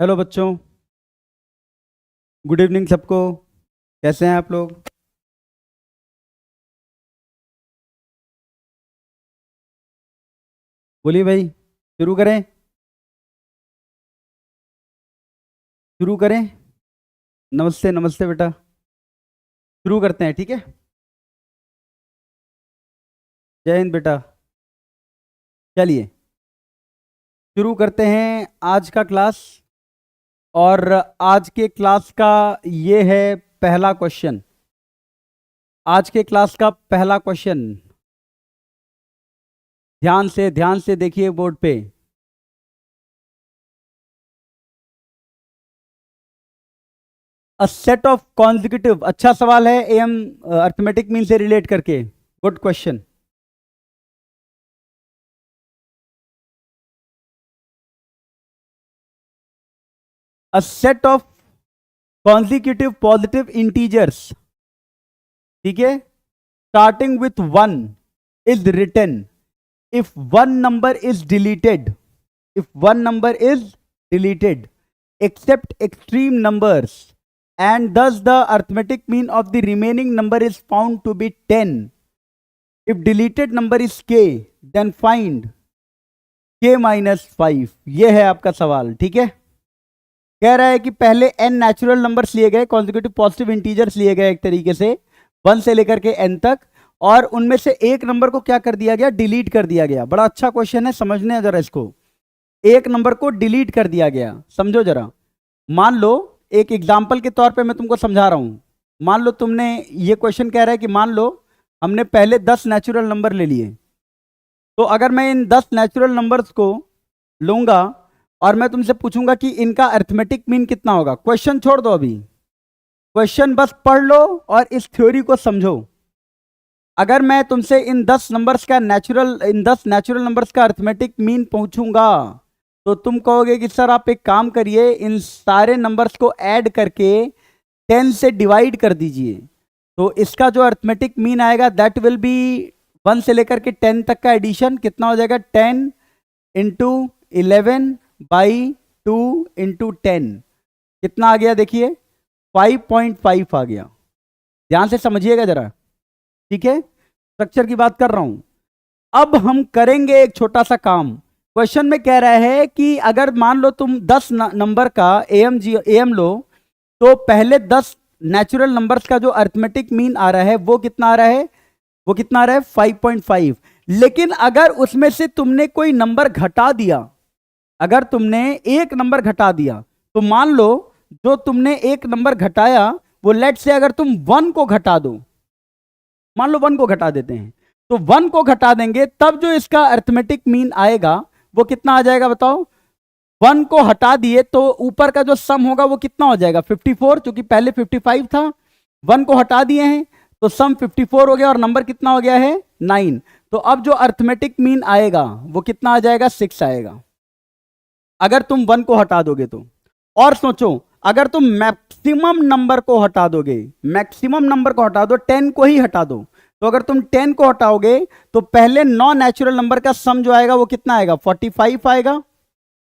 Hello बच्चों, good evening सबको। कैसे हैं आप लोग? बोलिए भाई, शुरू करें। शुरू करें। नमस्ते नमस्ते बेटा। शुरू करते हैं, ठीक है। जय हिंद बेटा। चलिए शुरू करते हैं आज का क्लास। और आज के क्लास का ये है पहला क्वेश्चन। आज के क्लास का पहला क्वेश्चन, ध्यान से देखिए बोर्ड पे। अ सेट ऑफ कॉन्जिक्यूटिव, अच्छा सवाल है, एम अर्थमेटिक मीन से रिलेट करके। Good question. A set of consecutive positive integers, ठीक है, starting with one is written if one number is deleted, if one number is deleted except extreme numbers, and thus the arithmetic mean of the remaining number is found to be 10. If deleted number is k, then find k minus 5. ये है आपका सवाल, ठीक है। कह रहा है कि पहले n नेचुरल नंबर्स लिए गए, कॉन्जिक्यूटिव पॉजिटिव इंटीजर्स लिए गए एक तरीके से 1 से लेकर के n तक, और उनमें से एक नंबर को क्या कर दिया गया? डिलीट कर दिया गया। बड़ा अच्छा क्वेश्चन है, समझने जरा इसको। एक नंबर को डिलीट कर दिया गया, समझो जरा। मान लो, एक एग्जांपल के तौर पे मैं तुमको समझा रहा हूं। मान लो तुमने, ये क्वेश्चन कह रहा है कि मान लो हमने पहले 10 नेचुरल नंबर ले लिए। तो अगर मैं इन 10 नेचुरल नंबर्स को लूंगा और मैं तुमसे पूछूंगा कि इनका अरिथमेटिक मीन कितना होगा, क्वेश्चन छोड़ दो अभी, क्वेश्चन बस पढ़ लो और इस थ्योरी को समझो। अगर मैं तुमसे इन 10 नंबर्स का अरिथमेटिक मीन पूछूंगा तो तुम कहोगे कि सर आप एक काम करिए, इन सारे नंबर्स को ऐड करके 10 से डिवाइड कर दीजिए। तो इसका जो अरिथमेटिक मीन आएगा दैट विल बी 1 से लेकर के 10 तक का एडिशन। कितना हो जाएगा? 10 इंटू 11 बाई 2 इंटू 10। कितना आ गया? देखिए 5.5 आ गया। ध्यान से समझिएगा जरा, ठीक है। स्ट्रक्चर की बात कर रहा हूं। अब हम करेंगे एक छोटा सा काम। क्वेश्चन में कह रहा है कि अगर मान लो तुम 10 नंबर का एम लो, तो पहले 10 नेचुरल नंबर्स का जो अरिथमेटिक मीन आ रहा है वो कितना आ रहा है? वो कितना आ रहा है? 5.5। लेकिन अगर उसमें से तुमने कोई नंबर घटा दिया, अगर तुमने एक नंबर घटा दिया, तो मान लो जो तुमने एक नंबर घटाया वो लेट से अगर तुम 1 को घटा दो, मान लो 1 को घटा देते हैं, तो 1 को घटा देंगे तब जो इसका अरिथमेटिक मीन आएगा वो कितना आ जाएगा बताओ? 1 को हटा दिए तो ऊपर का जो सम होगा वो कितना हो जाएगा? 54, क्योंकि पहले 55 था, 1 को हटा दिए हैं तो सम 54 हो गया और नंबर कितना हो गया है? 9। तो अब जो अरिथमेटिक मीन आएगा वो कितना आ जाएगा? 6 आएगा, अगर तुम 1 को हटा दोगे तो। और सोचो, अगर तुम मैक्सिमम नंबर को हटा दोगे, मैक्सिमम नंबर को हटा दो, 10 को ही हटा दो, तो अगर तुम 10 को हटाओगे तो पहले 9 नेचुरल नंबर का सम जो आएगा वो कितना आएगा? 45 आएगा।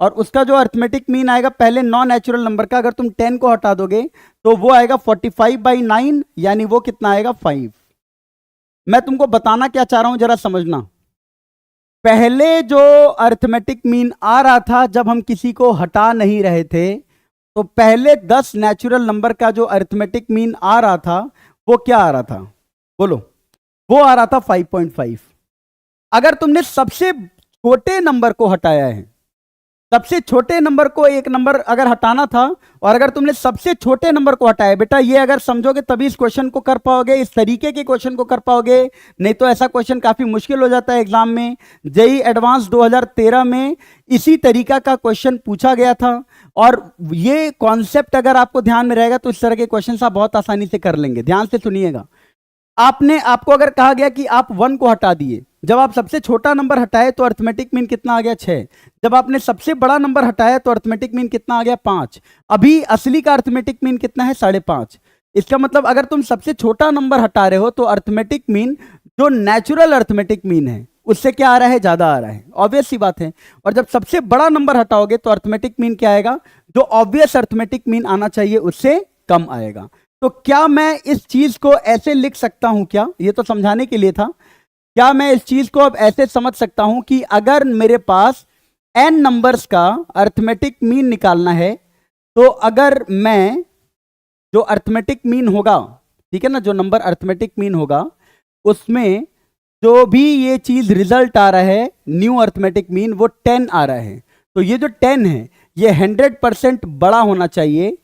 और उसका जो अरिथमेटिक मीन आएगा पहले 9 नेचुरल नंबर का, अगर तुम 10 को हटा दोगे तो वो आएगा 45/9, यानी वो कितना आएगा? 5। मैं तुमको बताना क्या चाह रहा हूं जरा समझना। पहले जो अरिथमेटिक मीन आ रहा था जब हम किसी को हटा नहीं रहे थे, तो पहले 10 नेचुरल नंबर का जो अरिथमेटिक मीन आ रहा था वो क्या आ रहा था? बोलो। वो आ रहा था 5.5। अगर तुमने सबसे छोटे नंबर को हटाया है, सबसे छोटे नंबर को एक नंबर अगर हटाना था, और अगर तुमने सबसे छोटे नंबर को हटाया, बेटा ये अगर समझोगे तभी इस क्वेश्चन को कर पाओगे, इस तरीके के क्वेश्चन को कर पाओगे, नहीं तो ऐसा क्वेश्चन काफी मुश्किल हो जाता है एग्जाम में। जेईई एडवांस 2013 में इसी तरीका का क्वेश्चन पूछा गया था, और ये कॉन्सेप्ट अगर आपको ध्यान में रहेगा तो इस तरह के क्वेश्चन आप बहुत आसानी से कर लेंगे। ध्यान से सुनिएगा। आपको अगर कहा गया कि आप 1 को हटा दिए, जब आप सबसे छोटा नंबर हटाए तो अरिथमेटिक मीन कितना आ गया? 6। जब आपने सबसे बड़ा नंबर हटाया तो अरिथमेटिक मीन कितना आ गया? 5। अभी असली का अरिथमेटिक मीन कितना है? 5.5। इसका मतलब अगर तुम सबसे छोटा नंबर हटा रहे हो तो अरिथमेटिक मीन, जो नेचुरल अरिथमेटिक मीन है, उससे क्या आ रहा है? ज्यादा आ रहा है। ऑब्वियस सी बात है। और जब सबसे बड़ा नंबर हटाओगे तो अरिथमेटिक मीन क्या आएगा? जो ऑब्वियस अर्थमेटिक मीन आना चाहिए उससे कम आएगा। तो क्या मैं इस चीज को ऐसे लिख सकता हूं क्या, ये तो समझाने के लिए था, क्या मैं इस चीज को अब ऐसे समझ सकता हूं कि अगर मेरे पास n नंबर्स का अर्थमेटिक मीन निकालना है, तो अगर मैं जो अर्थमेटिक मीन होगा, ठीक है ना, जो नंबर अर्थमेटिक मीन होगा उसमें जो भी ये चीज रिजल्ट आ रहा है न्यू अर्थमेटिक मीन वो 10 आ रहा है, तो ये जो 10 है ये 100% बड़ा होना चाहिए।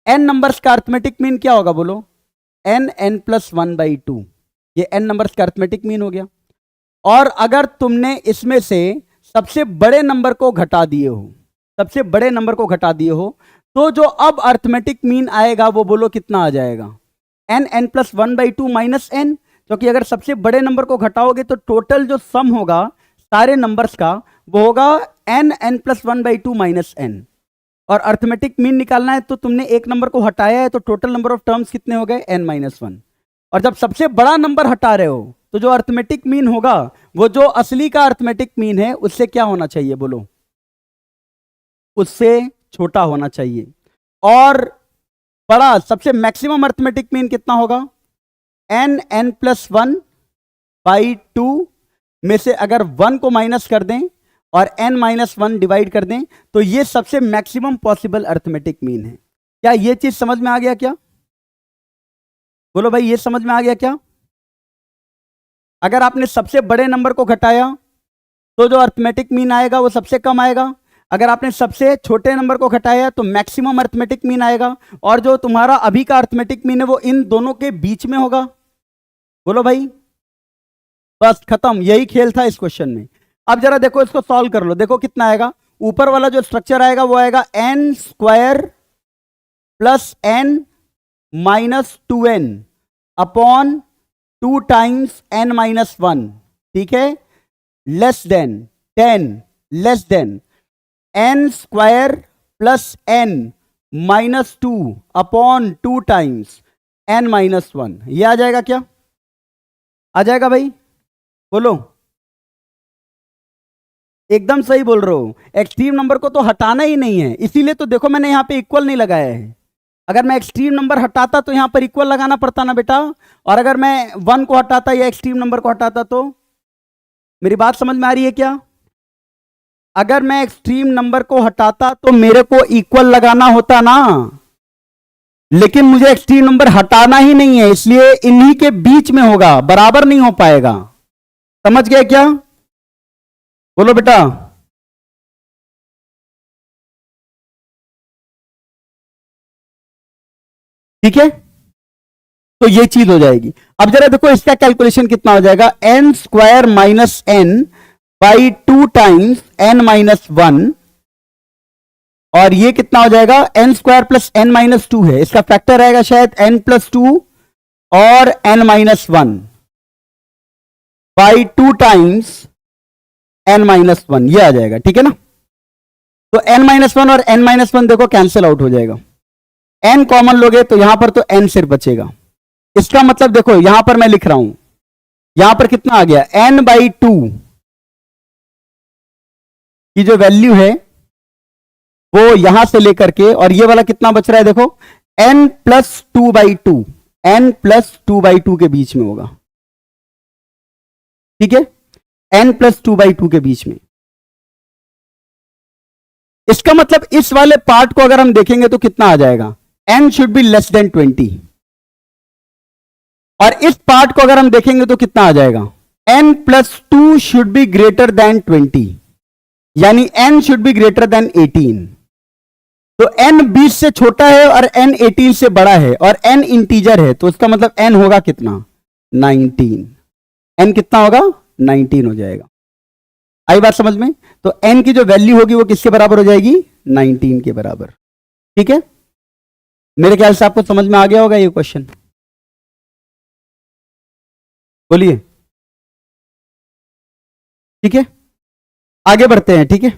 n नंबर्स का अर्थमेटिक मीन क्या होगा बोलो, n+1/2, ये n नंबर्स का अर्थमेटिक मीन हो गया। और अगर तुमने इसमें से सबसे बड़े नंबर को घटा दिए हो, सबसे बड़े नंबर को घटा दिए हो, तो जो अब अर्थमेटिक मीन आएगा वो बोलो कितना आ जाएगा, n+1/2 -n, क्योंकि अगर सबसे बड़े नंबर को घटाओगे तो टोटल जो सम होगा सारे नंबर्स का वो होगा n+1/2 -n। और अर्थमेटिक मीन निकालना है तो तुमने एक नंबर को हटाया है, तो टोटल नंबर ऑफ टर्म्स कितने हो गए, n-1। और जब सबसे बड़ा नंबर हटा रहे हो तो जो अर्थमेटिक मीन होगा वो जो असली का अर्थमेटिक मीन है उससे क्या होना चाहिए बोलो, उससे छोटा होना चाहिए। और बड़ा सबसे मैक्सिमम अर्थमेटिक मीन कितना होगा, n+1/2 में से अगर 1 को माइनस कर दें और n-1 डिवाइड कर दें तो ये सबसे मैक्सिमम पॉसिबल अर्थमेटिक मीन है। क्या ये चीज समझ में आ गया क्या, बोलो भाई ये समझ में आ गया क्या? अगर आपने सबसे बड़े नंबर को घटाया तो जो अर्थमेटिक मीन आएगा वो सबसे कम आएगा, अगर आपने सबसे छोटे नंबर को घटाया तो मैक्सिमम अर्थमेटिक मीन आएगा, और जो तुम्हारा अभी का अर्थमेटिक मीन है वो इन दोनों के बीच में होगा। बोलो भाई, बस खत्म, यही खेल था इस क्वेश्चन में। अब जरा देखो इसको सॉल्व कर लो, देखो कितना आएगा। ऊपर वाला जो स्ट्रक्चर आएगा वो आएगा n² + n-2n upon 2 times n-1, ठीक है, less than 10 less than n² + n-2 upon 2 times n-1। ये आ जाएगा क्या, आ जाएगा भाई, बोलो। एकदम सही बोल रहे हो, एक्सट्रीम नंबर को तो हटाना ही नहीं है, इसीलिए तो देखो मैंने यहां पे इक्वल नहीं लगाया है। अगर मैं एक्सट्रीम नंबर हटाता तो यहां पर इक्वल लगाना पड़ता ना बेटा, और अगर मैं 1 को हटाता या एक्सट्रीम नंबर को हटाता तो, मेरी बात समझ में आ रही है क्या? अगर मैं एक्सट्रीम नंबर को हटाता तो मेरे को इक्वल लगाना होता ना, लेकिन मुझे एक्सट्रीम नंबर हटाना ही नहीं है, इसलिए इन्हीं के बीच में होगा, बराबर नहीं हो पाएगा। समझ गए क्या, बोलो बेटा। ठीक है, तो ये चीज हो जाएगी। अब जरा देखो इसका कैलकुलेशन कितना हो जाएगा, n² - n/2 टाइम्स n-1, और ये कितना हो जाएगा, n² + n-2 है, इसका फैक्टर रहेगा शायद n+2 और n-1/2 टाइम्स n-1, ये आ जाएगा, ठीक है ना। तो n-1 और n-1 देखो कैंसिल आउट हो जाएगा, n कॉमन लोगे तो यहां पर तो n सिर्फ बचेगा। इसका मतलब देखो यहां पर मैं लिख रहा हूं, यहां पर कितना आ गया, n/2 की जो वैल्यू है वो यहां से लेकर के, और ये वाला कितना बच रहा है देखो, n+2/2, n+2/2 के बीच में होगा, ठीक है, n+2/2 के बीच में। इसका मतलब इस वाले पार्ट को अगर हम देखेंगे तो कितना आ जाएगा, n should be less than 20, और इस पार्ट को अगर हम देखेंगे तो कितना आ जाएगा, n+2 should be greater than 20, यानी n should be greater than 18। तो n 20 से छोटा है और n 18 से बड़ा है, और n इंटीजर है, तो इसका मतलब n होगा कितना, 19। n कितना होगा, 19 हो जाएगा। आई बात समझ में? तो n की जो वैल्यू होगी वो किसके बराबर हो जाएगी, 19 के बराबर। ठीक है, मेरे ख्याल से आपको समझ में आ गया होगा ये क्वेश्चन, बोलिए। ठीक है, आगे बढ़ते हैं। ठीक है,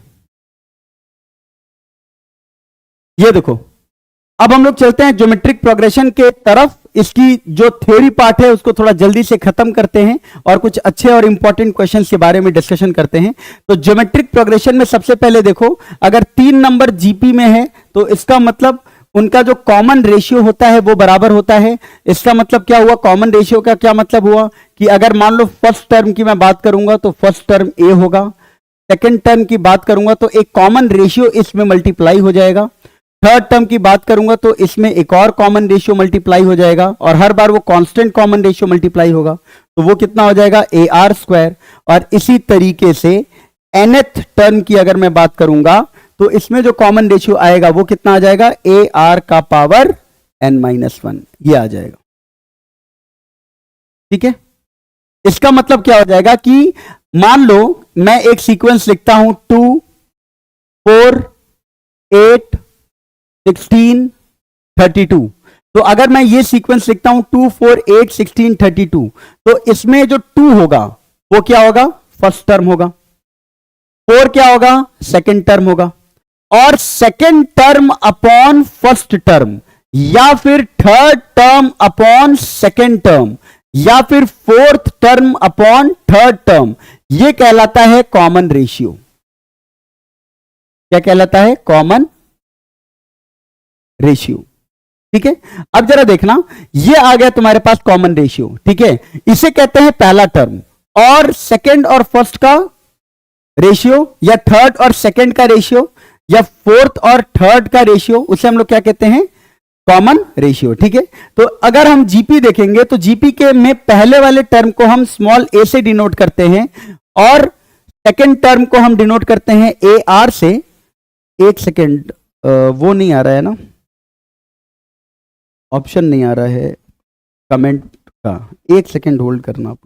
ये देखो अब हम लोग चलते हैं ज्योमेट्रिक प्रोग्रेशन के तरफ, इसकी जो थ्योरी पार्ट है उसको थोड़ा जल्दी से खत्म करते हैं और कुछ अच्छे और इंपॉर्टेंट क्वेश्चंस के बारे में डिस्कशन करते हैं। तो ज्योमेट्रिक प्रोग्रेशन में सबसे पहले देखो, अगर 3 नंबर जीपी में है तो इसका मतलब उनका जो कॉमन रेशियो होता है वो बराबर होता है। इसका मतलब क्या हुआ, कॉमन रेशियो का क्या मतलब हुआ कि अगर मान लो फर्स्ट टर्म की मैं बात करूंगा तो फर्स्ट टर्म ए होगा, सेकेंड टर्म की बात करूंगा तो एक कॉमन रेशियो इसमें मल्टीप्लाई हो जाएगा, थर्ड टर्म की बात करूंगा तो इसमें एक और कॉमन रेशियो मल्टीप्लाई हो जाएगा और हर बार वो कांस्टेंट कॉमन रेशियो मल्टीप्लाई होगा तो वो कितना हो जाएगा ए आर स्क्वायर। और इसी तरीके से nth टर्म की अगर मैं बात करूंगा तो इसमें जो कॉमन रेशियो आएगा वो कितना आ जाएगा ए आर का पावर n-1, ये आ जाएगा। ठीक है, इसका मतलब क्या हो जाएगा कि मान लो मैं एक सीक्वेंस लिखता हूं 2 4 8 16 32। तो अगर मैं ये सीक्वेंस लिखता हूं 2 4 8 16 32 तो इसमें जो 2 होगा वो क्या होगा, फर्स्ट टर्म होगा, 4 क्या होगा, सेकंड टर्म होगा, और second term upon first term या फिर third term upon second term या फिर fourth term upon third term, यह कहलाता है कॉमन रेशियो। क्या कहलाता है, कॉमन रेशियो। ठीक है, अब जरा देखना, ये आ गया तुम्हारे पास कॉमन रेशियो। ठीक है, इसे कहते हैं पहला टर्म, और सेकंड और फर्स्ट का रेशियो या थर्ड और सेकंड का रेशियो या फोर्थ और थर्ड का रेशियो, उसे हम लोग क्या कहते हैं, कॉमन रेशियो। ठीक है, तो अगर हम जीपी देखेंगे तो जीपी के में पहले वाले टर्म को हम स्मॉल ए से डिनोट करते हैं और सेकंड टर्म को हम डिनोट करते हैं ए आर से। एक सेकेंड, वो नहीं आ रहा है ना, ऑप्शन नहीं आ रहा है कमेंट का, एक सेकेंड होल्ड करना।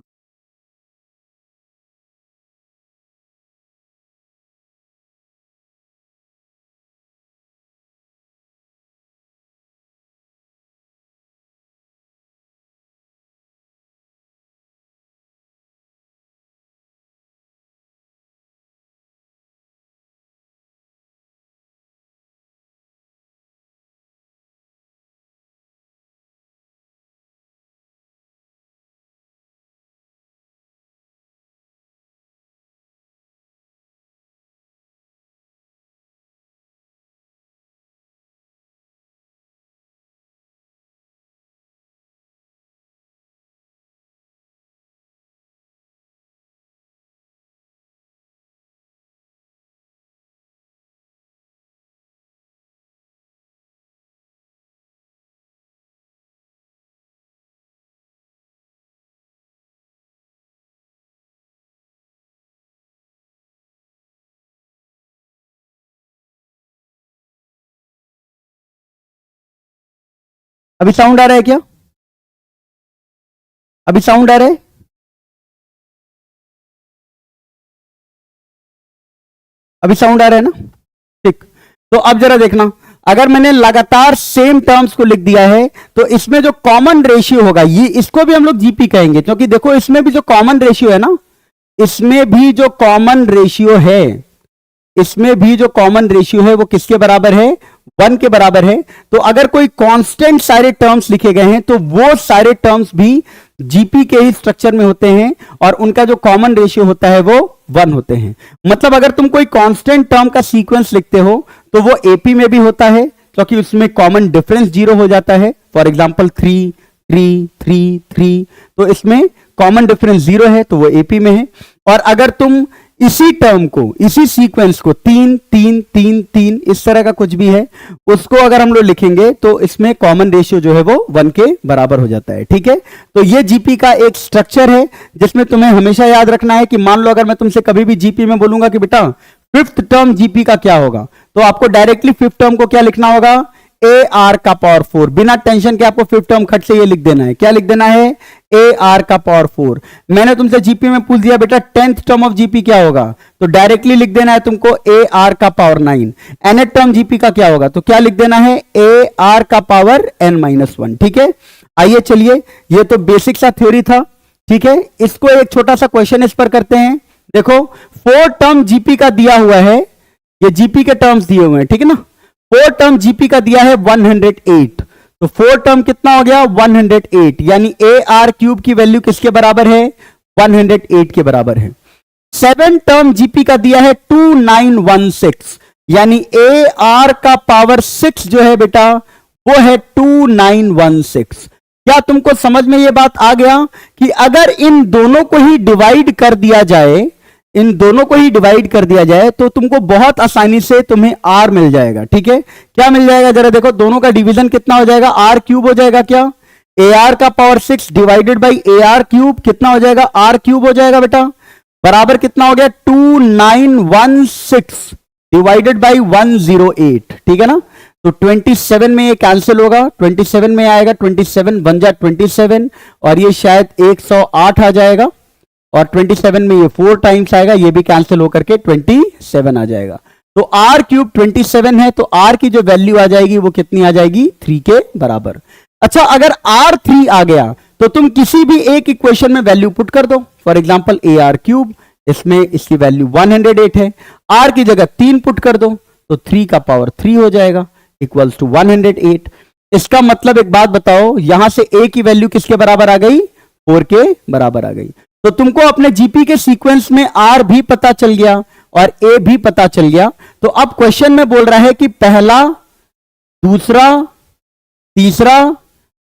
अभी साउंड आ रहा है क्या, अभी साउंड आ रहा है? अभी साउंड आ रहा है ना? ठीक, तो अब जरा देखना, अगर मैंने लगातार सेम टर्म्स को लिख दिया है तो इसमें जो कॉमन रेशियो होगा, ये इसको भी हम लोग जीपी कहेंगे, क्योंकि देखो इसमें भी जो कॉमन रेशियो है ना, इसमें भी जो कॉमन रेशियो है, इसमें भी जो कॉमन रेशियो है वो किसके बराबर है, 1 के बराबर है। तो अगर कोई कांस्टेंट सारे टर्म्स लिखे गए हैं तो वो सारे टर्म्स भी जीपी के ही स्ट्रक्चर में होते हैं और उनका जो कॉमन रेशियो होता है वो 1 होते हैं। मतलब अगर तुम कोई कांस्टेंट टर्म का सीक्वेंस लिखते हो तो वो एपी में भी होता है, क्योंकि उसमें कॉमन डिफरेंस 0 हो जाता है। फॉर एग्जाम्पल 3 3 3 3, तो इसमें कॉमन डिफरेंस 0 है तो वो एपी में है। और अगर तुम इसी टर्म को, इसी सीक्वेंस को 3 3 3 3 इस तरह का कुछ भी है, उसको अगर हम लोग लिखेंगे तो इसमें कॉमन रेशियो जो है वो 1 के बराबर हो जाता है। ठीक है, तो ये जीपी का एक स्ट्रक्चर है जिसमें तुम्हें हमेशा याद रखना है कि मान लो अगर मैं तुमसे कभी भी जीपी में बोलूंगा कि बेटा फिफ्थ टर्म जीपी का क्या होगा, तो आपको डायरेक्टली फिफ्थ टर्म को क्या लिखना होगा, ए आर का पावर 4, बिना टेंशन के आपको फिफ्थ टर्म खट से ये लिख देना है। क्या लिख देना है, ए आर का पावर 4। मैंने तुमसे जीपी में पूछ दिया बेटा 10th टर्म ऑफ जीपी क्या होगा, तो डायरेक्टली लिख देना है तुमको ए आर का पावर 9। nth टर्म जीपी का क्या होगा, तो क्या लिख देना है, ए आर का पावर n-1। ठीक है, आइए चलिए, ये तो बेसिक सा थ्योरी था। ठीक है, इसको एक छोटा सा क्वेश्चन इस पर करते हैं। देखो 4 टर्म जीपी का दिया हुआ है, ये जीपी के टर्म्स दिए हुए हैं, ठीक है ना। 4 टर्म जीपी का दिया है 108, तो 4 टर्म कितना हो गया 108, यानी ए आर क्यूब की वैल्यू किसके बराबर है 108 के बराबर है। 7 टर्म जीपी का दिया है 2916, यानी ए आर का पावर 6 जो है बेटा वो है 2916। क्या तुमको समझ में यह बात आ गया कि अगर इन दोनों को ही डिवाइड कर दिया जाए, इन दोनों को ही डिवाइड कर दिया जाए तो तुमको बहुत आसानी से तुम्हें आर मिल जाएगा। ठीक है, क्या मिल जाएगा जरा देखो, दोनों का डिवीजन कितना हो जाएगा आर क्यूब हो जाएगा। क्या ए आर का power 6 divided by A R cube कितना हो जाएगा आर क्यूब हो जाएगा बेटा, बराबर कितना हो गया 2916 डिवाइडेड बाई 108। ठीक है ना, तो 27 में ये कैंसिल होगा, 27 में आएगा, 27 बन जा 27 और ये शायद 108 आ जाएगा और 27 में ये 4 टाइम्स आएगा, ये भी कैंसिल होकर के 27 आ जाएगा। तो आर क्यूब 27 है, तो आर की जो वैल्यू आ जाएगी वो कितनी आ जाएगी 3 के बराबर। अच्छा, अगर आर 3 आ गया तो तुम किसी भी एक इक्वेशन में वैल्यू पुट कर दो। For example A R cube, इसमें इसकी वैल्यू 108 है, आर की जगह 3 पुट कर दो तो 3 का पावर 3 हो जाएगा इक्वल्स टू 108। इसका मतलब एक बात बताओ, यहां से ए की वैल्यू किसके बराबर आ गई 4 के बराबर आ गई। तो तुमको अपने जीपी के सीक्वेंस में आर भी पता चल गया और ए भी पता चल गया। तो अब क्वेश्चन में बोल रहा है कि पहला, दूसरा, तीसरा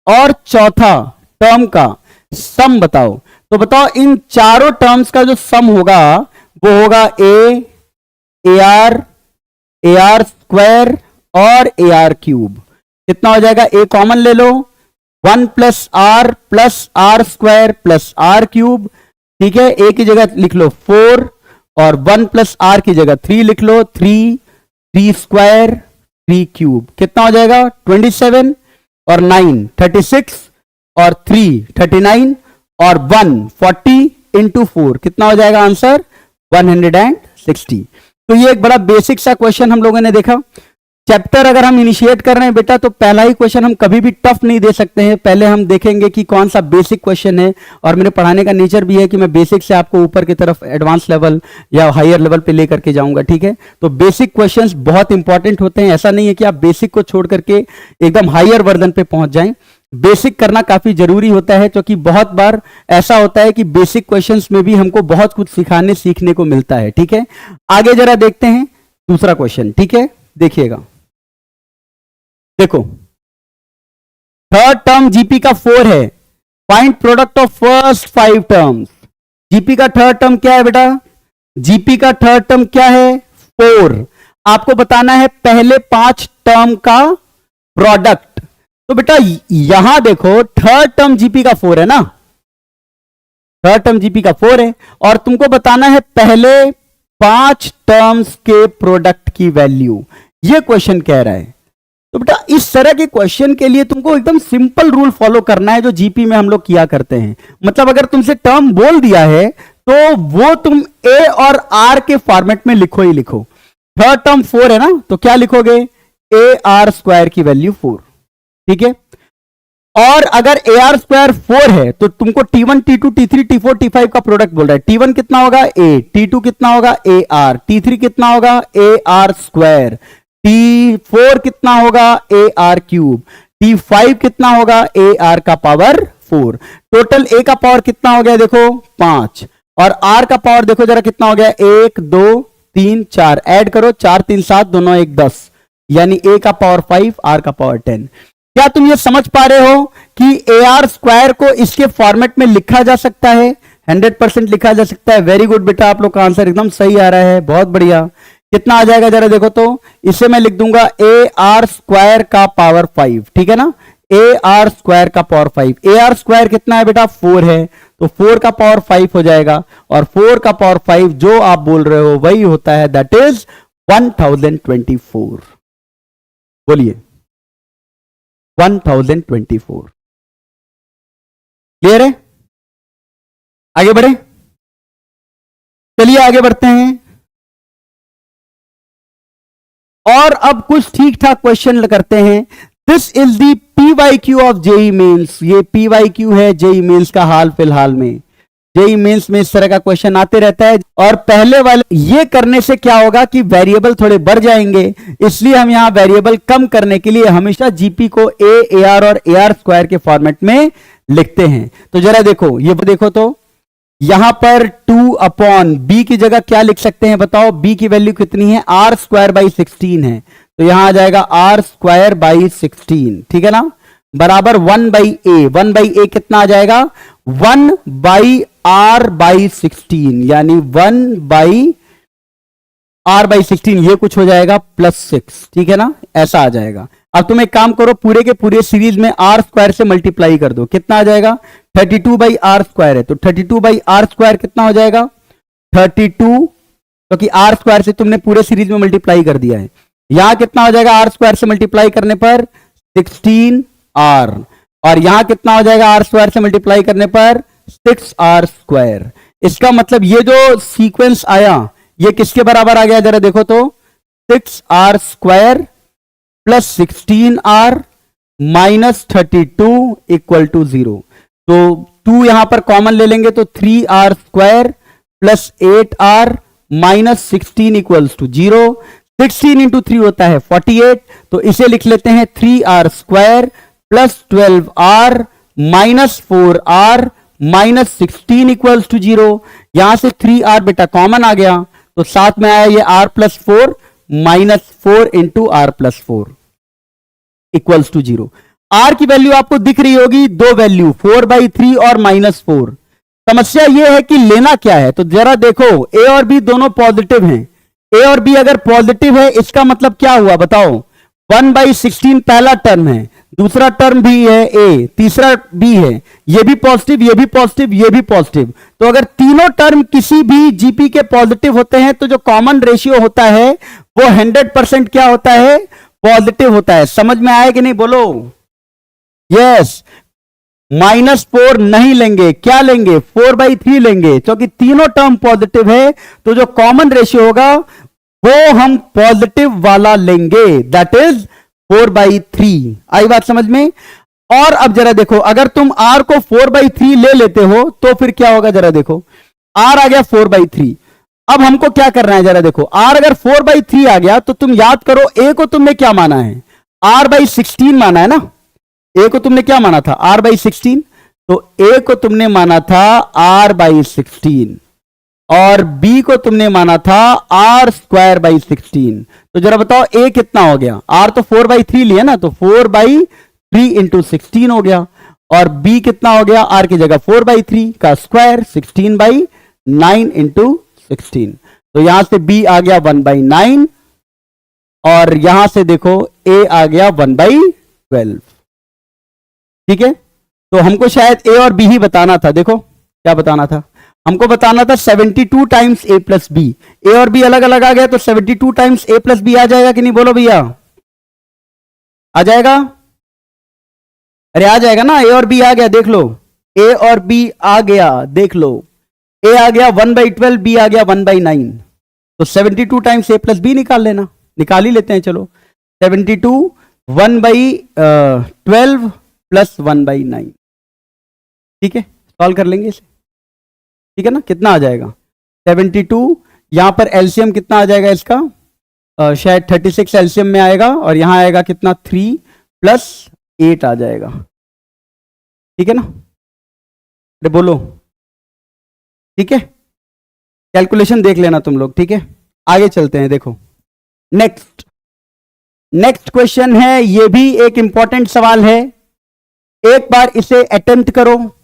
और चौथा टर्म का सम बताओ। तो बताओ इन चारों टर्म्स का जो सम होगा वो होगा ए आर स्क्वायर और ए आर क्यूब। कितना हो जाएगा, ए कॉमन ले लो, 1 plus r square plus r cube. ठीक है, ए की जगह लिख लो 4 और 1 प्लस आर की जगह 3 लिख लो, 3 स्क्वायर 3 क्यूब। कितना हो जाएगा 27 और 9 36 और 3 39 और 1 40 इंटू 4 कितना हो जाएगा आंसर 160। तो ये एक बड़ा बेसिक सा क्वेश्चन हम लोगों ने देखा। चैप्टर अगर हम इनिशिएट कर रहे हैं बेटा तो पहला ही क्वेश्चन हम कभी भी टफ नहीं दे सकते हैं, पहले हम देखेंगे कि कौन सा बेसिक क्वेश्चन है। और मेरे पढ़ाने का नेचर भी है कि मैं बेसिक से आपको ऊपर की तरफ एडवांस लेवल या हायर लेवल पे लेकर के जाऊंगा। ठीक है, तो बेसिक क्वेश्चंस बहुत इंपॉर्टेंट होते हैं। ऐसा नहीं है कि आप बेसिक को छोड़ करके एकदम हायर वर्जन पे पहुंच जाएं, बेसिक करना काफी जरूरी होता है, क्योंकि बहुत बार ऐसा होता है कि बेसिक क्वेश्चंस में भी हमको बहुत कुछ सीखने को मिलता है। ठीक है, आगे जरा देखते हैं दूसरा क्वेश्चन। ठीक है, देखिएगा, देखो थर्ड टर्म जीपी का 4 है, find product of first 5 terms. GP का थर्ड टर्म क्या है बेटा, जीपी का थर्ड टर्म क्या है 4। आपको बताना है पहले 5 टर्म का प्रोडक्ट। तो बेटा यहां देखो थर्ड टर्म जीपी का 4 है ना, थर्ड टर्म जीपी का 4 है और तुमको बताना है पहले 5 टर्म्स के प्रोडक्ट की वैल्यू। यह क्वेश्चन कह रहा है। तो बेटा इस तरह के क्वेश्चन के लिए तुमको एकदम सिंपल रूल फॉलो करना है जो जीपी में हम लोग किया करते हैं। मतलब अगर तुमसे टर्म बोल दिया है तो वो तुम ए और आर के फॉर्मेट में लिखो ही लिखो। थर्ड टर्म 4 है ना, तो क्या लिखोगे ए आर स्क्वायर की वैल्यू 4। ठीक है, और अगर ए आर स्क्वायर 4 है तो तुमको T1 T2 T3 T4 T5 का प्रोडक्ट बोल रहा है। T1 कितना होगा ए, T2 कितना होगा ए आर, T3 कितना होगा ए आर स्क्वायर, T4 कितना होगा ए आर क्यूब, T5 कितना होगा ए आर का पावर 4। टोटल ए का पावर कितना हो गया देखो 5 और आर का पावर देखो जरा कितना हो गया 1 2 3 4, ऐड करो 4 3 7 दोनों 1 10, यानी ए का पावर 5 आर का पावर 10। क्या तुम ये समझ पा रहे हो कि ए आर स्क्वायर को इसके फॉर्मेट में लिखा जा सकता है, 100% लिखा जा सकता है। वेरी गुड बेटा, आप लोग का आंसर एकदम सही आ रहा है, बहुत बढ़िया। कितना आ जाएगा जरा देखो, तो इसे मैं लिख दूंगा ए आर स्क्वायर का पावर 5। ठीक है ना, ए आर स्क्वायर का पावर 5। ए आर स्क्वायर कितना है बेटा 4 है, तो 4 का पावर 5 हो जाएगा और 4 का पावर 5 जो आप बोल रहे हो वही होता है, दैट इज 1024। बोलिए 1024। क्लियर है, आगे बढ़े, चलिए आगे बढ़ते हैं। और अब कुछ ठीक ठाक क्वेश्चन करते हैं। This is the PYQ of JEE mains. ये PYQ है जेई मेंस का हाल फिलहाल में। जेई मेंस में इस तरह का क्वेश्चन आते रहता है। और पहले वाले ये करने से क्या होगा कि वेरिएबल थोड़े बढ़ जाएंगे, इसलिए हम यहां वेरिएबल कम करने के लिए हमेशा जीपी को ए आर और ए आर स्क्वायर के फॉर्मेट में लिखते हैं। तो जरा देखो, ये देखो तो यहां पर 2 अपॉन बी की जगह क्या लिख सकते हैं बताओ? बी की वैल्यू कितनी है? आर स्क्वायर बाई 16 है, तो यहां आ जाएगा आर स्क्वायर बाई 16, ठीक है ना, बराबर 1 बाई ए। 1 बाई ए कितना आ जाएगा? 1 बाई आर बाई 16, यानी 1 बाई आर बाई 16, ये कुछ हो जाएगा +6, ठीक है ना, ऐसा आ जाएगा। अब तुम एक काम करो, पूरे के पूरे सीरीज में आर स्क्वायर से मल्टीप्लाई कर दो, कितना आ जाएगा? 32 बाई आर स्क्वायर है, तो 32 बाई आर स्क्वायर कितना हो जाएगा? 32, क्योंकि आर स्क्वायर से तुमने पूरे सीरीज में मल्टीप्लाई कर दिया है। यहां कितना हो जाएगा आर स्क्वायर से मल्टीप्लाई करने पर? 16 आर। और यहां कितना हो जाएगा आर स्क्वायर से मल्टीप्लाई करने पर? 6 आर स्क्वायर। इसका मतलब ये जो सीक्वेंस आया ये किसके बराबर आ गया? जरा देखो तो, 6 r square plus 16 r minus 32 equal to 0। तो 2 यहां पर कॉमन ले लेंगे तो 3 r square plus 8 r minus 16 equals to 0। 16 into 3 होता है 48, तो इसे लिख लेते हैं 3 r square plus 12 r minus 4 r minus 16 equals to 0। यहां से 3 आर बेटा कॉमन आ गया, तो साथ में आया ये r plus 4 minus 4 into r plus 4 equals to 0। R की वैल्यू आपको दिख रही होगी, दो वैल्यू 4/3 और -4। समस्या यह है कि लेना क्या है, तो जरा देखो ए और बी दोनों पॉजिटिव हैं। ए और बी अगर पॉजिटिव है इसका मतलब क्या हुआ बताओ? 1/16 पहला टर्म है, दूसरा टर्म भी है ए, तीसरा बी है, ये भी पॉजिटिव, ये भी पॉजिटिव, ये भी पॉजिटिव। तो अगर तीनों टर्म किसी भी जीपी के पॉजिटिव होते हैं तो जो कॉमन रेशियो होता है वो 100% क्या होता है? पॉजिटिव होता है। समझ में आया कि नहीं बोलो? यस। -4 नहीं लेंगे, क्या लेंगे? 4/3 लेंगे, क्योंकि तीनों टर्म पॉजिटिव है, तो जो कॉमन रेशियो होगा वो हम पॉजिटिव वाला लेंगे, दैट इज 4/3। आई बात समझ में? और अब जरा देखो, अगर तुम r को 4/3 ले लेते हो तो फिर क्या होगा? जरा देखो, r आ गया 4/3। अब हमको क्या करना है? जरा देखो, r अगर 4/3 आ गया तो तुम याद करो a को तुमने क्या माना है? r/16 माना है ना। a को तुमने क्या माना था? r/16। तो a को तुमने माना था r/16 और b को तुमने माना था r²/16। तो जरा बताओ a कितना हो गया? r तो 4/3 लिया ना, तो 4/3 इंटू 16 हो गया। और b कितना हो गया? r की जगह 4/3 का स्क्वायर 16/9 इंटू 16। तो यहां से b आ गया 1/9 और यहां से देखो a आ गया 1/12। ठीक है, तो हमको शायद a और b ही बताना था। देखो क्या बताना था, हमको बताना था 72 टाइम्स a प्लस बी। ए और बी अलग अलग आ गया, तो 72 टाइम्स a प्लस बी आ जाएगा कि नहीं? बोलो भैया, आ जाएगा? अरे आ जाएगा ना, ए और बी आ गया, देख लो, ए और बी आ गया, देख लो, ए आ गया 1/12, बी आ गया 1/9। तो 72 टाइम्स ए प्लस बी निकाल लेना, निकाल ही लेते हैं। चलो 72 1/12 प्लस 1/9, ठीक है, सॉल्व कर लेंगे इसे। ठीक है ना, कितना आ जाएगा? 72, यहां पर एलसीएम कितना आ जाएगा इसका? शायद 36 एलसीएम में आएगा, और यहां आएगा कितना? 3 + 8 आ जाएगा। ठीक है ना, अरे बोलो, ठीक है, कैलकुलेशन देख लेना तुम लोग। ठीक है, आगे चलते हैं। देखो नेक्स्ट, नेक्स्ट क्वेश्चन है, ये भी एक इंपॉर्टेंट सवाल है, एक बार इसे अटेम्प्ट करो।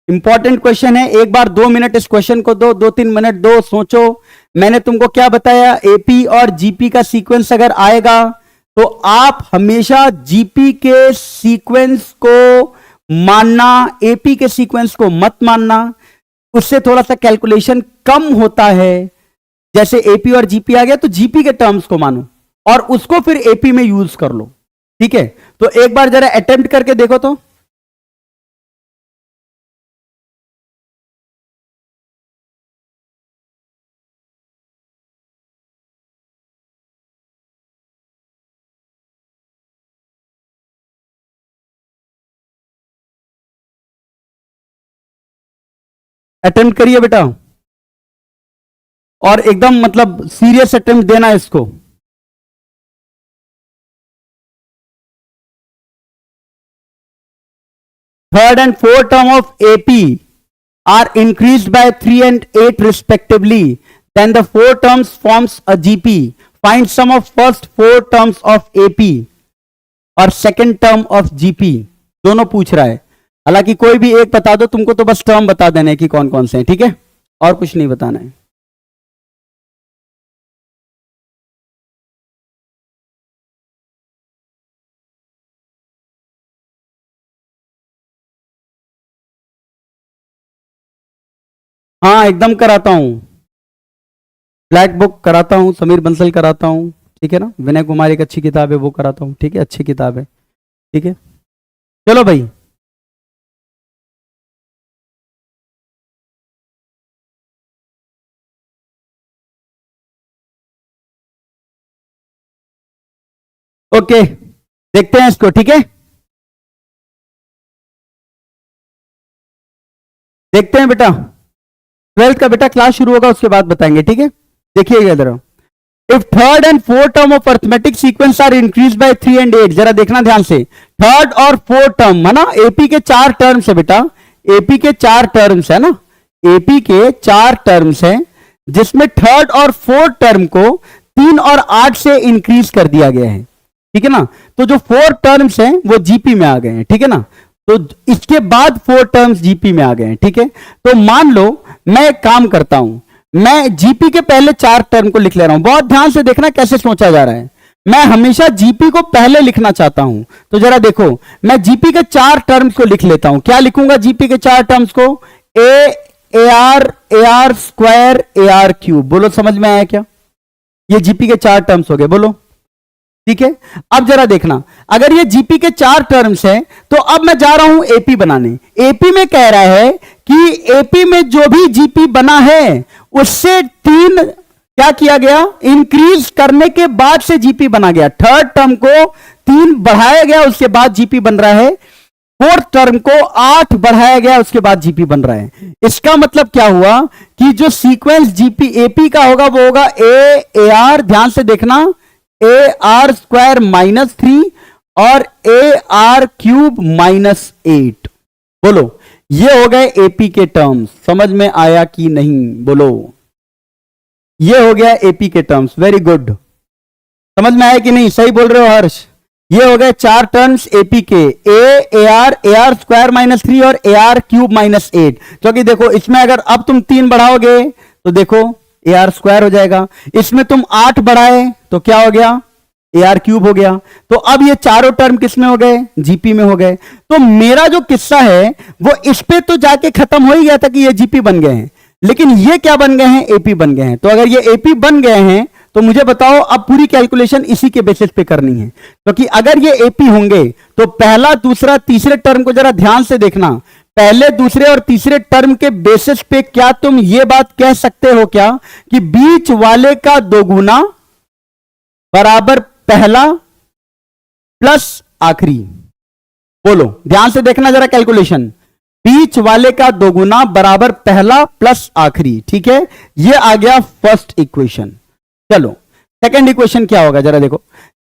इंपॉर्टेंट क्वेश्चन है, एक बार 2 मिनट इस क्वेश्चन को दो, 2-3 मिनट दो, सोचो। मैंने तुमको क्या बताया? एपी और जीपी का सीक्वेंस अगर आएगा तो आप हमेशा जीपी के सीक्वेंस को मानना, एपी के सीक्वेंस को मत मानना, उससे थोड़ा सा कैलकुलेशन कम होता है। जैसे एपी और जीपी आ गया तो जीपी के टर्म्स को मानो और उसको फिर एपी में यूज कर लो। ठीक है, तो एक बार जरा अटेम्प्ट करके देखो तो। अटेम्प्ट करिए बेटा, और एकदम मतलब सीरियस अटेम्प्ट देना है इसको। Third and fourth term of AP are increased by 3 and 8 respectively, then the four terms forms a GP. Find sum of first four terms of AP और second term of GP। दोनों पूछ रहा है, हालांकि कोई भी एक बता दो, तुमको तो बस टर्म बता देना है कि कौन कौन से हैं, ठीक है, और कुछ नहीं बताना है। हाँ एकदम कराता हूं, ब्लैक बुक कराता हूं, समीर बंसल कराता हूं, ठीक है ना, विनय कुमार एक अच्छी किताब है वो कराता हूं, ठीक है, अच्छी किताब है, ठीक है। चलो भाई, ओके देखते हैं इसको, ठीक है, देखते हैं बेटा, 12th का बेटा क्लास शुरू होगा उसके बाद बताएंगे, ठीक है। देखिएगा इधर, if third and fourth term of arithmetic sequence are increase by 3 and 8, जरा देखना ध्यान से, थर्ड और फोर्थ टर्म है ना, एपी के 4 टर्म्स है बेटा, एपी के 4 टर्म्स है ना, एपी के 4 टर्म्स है, जिसमें थर्ड और फोर्थ टर्म को 3 और 8 से इंक्रीज कर दिया गया है, ठीक है ना। तो जो 4 टर्म्स हैं वो जीपी में आ गए हैं, ठीक है ना, तो इसके बाद 4 टर्म्स जीपी में आ गए हैं, ठीक है। तो मान लो मैं एक काम करता हूं, मैं जीपी के पहले 4 टर्म को लिख ले रहा हूं, बहुत ध्यान से देखना कैसे सोचा जा रहा है, मैं हमेशा जीपी को पहले लिखना चाहता हूं, तो जरा देखो मैं जीपी के 4 टर्म्स को लिख लेता हूं। क्या लिखूंगा जीपी के 4 टर्म्स को? A R square A R cube, बोलो समझ में आया क्या? ये जीपी के 4 टर्म्स हो गए, बोलो, ठीक है। अब जरा देखना, अगर ये जीपी के 4 टर्म्स हैं तो अब मैं जा रहा हूं एपी बनाने। एपी में कह रहा है कि एपी में जो भी जीपी बना है उससे 3 क्या किया गया, इंक्रीज करने के बाद से जीपी बना गया। थर्ड टर्म को 3 बढ़ाया गया उसके बाद जीपी बन रहा है, फोर्थ टर्म को 8 बढ़ाया गया उसके बाद जीपी बन रहा है। इसका मतलब क्या हुआ कि जो सीक्वेंस जीपी एपी का होगा वो होगा ए आर, ध्यान से देखना, ए आर स्क्वायर -3 और ए आर क्यूब -8। बोलो ये हो गए एपी के टर्म्स, समझ में आया कि नहीं? बोलो, ये हो गया एपी के टर्म्स, वेरी गुड, समझ में आया कि नहीं? सही बोल रहे हो हर्ष। ये हो गए 4 टर्म्स एपी के, ए आर स्क्वायर -3 और ए आर क्यूब -8। क्योंकि देखो इसमें अगर अब तुम 3 बढ़ाओगे तो देखो ए आर स्क्वायर हो जाएगा, इसमें तुम 8 बढ़ाए तो क्या हो गया, ए आर क्यूब हो गया। तो अब ये चारों टर्म किस में हो गए, जीपी में हो गए। तो मेरा जो किस्सा है वो इस पे तो जाके खत्म हो ही गया था कि ये जीपी बन गए हैं, लेकिन ये क्या बन गए हैं, एपी बन गए हैं। तो अगर ये एपी बन गए हैं तो मुझे बताओ अब पूरी कैलकुलेशन इसी के बेसिस पे करनी है, क्योंकि अगर ये एपी होंगे तो पहला दूसरा तीसरे टर्म को जरा ध्यान से देखना, पहले दूसरे और तीसरे टर्म के बेसिस पे क्या तुम ये बात कह सकते हो क्या कि बीच वाले का दोगुना बराबर पहला प्लस आखिरी? बोलो ध्यान से देखना जरा कैलकुलेशन, बीच वाले का दोगुना बराबर पहला प्लस आखिरी, ठीक है। ये आ गया फर्स्ट इक्वेशन। चलो सेकंड इक्वेशन क्या होगा जरा देखो।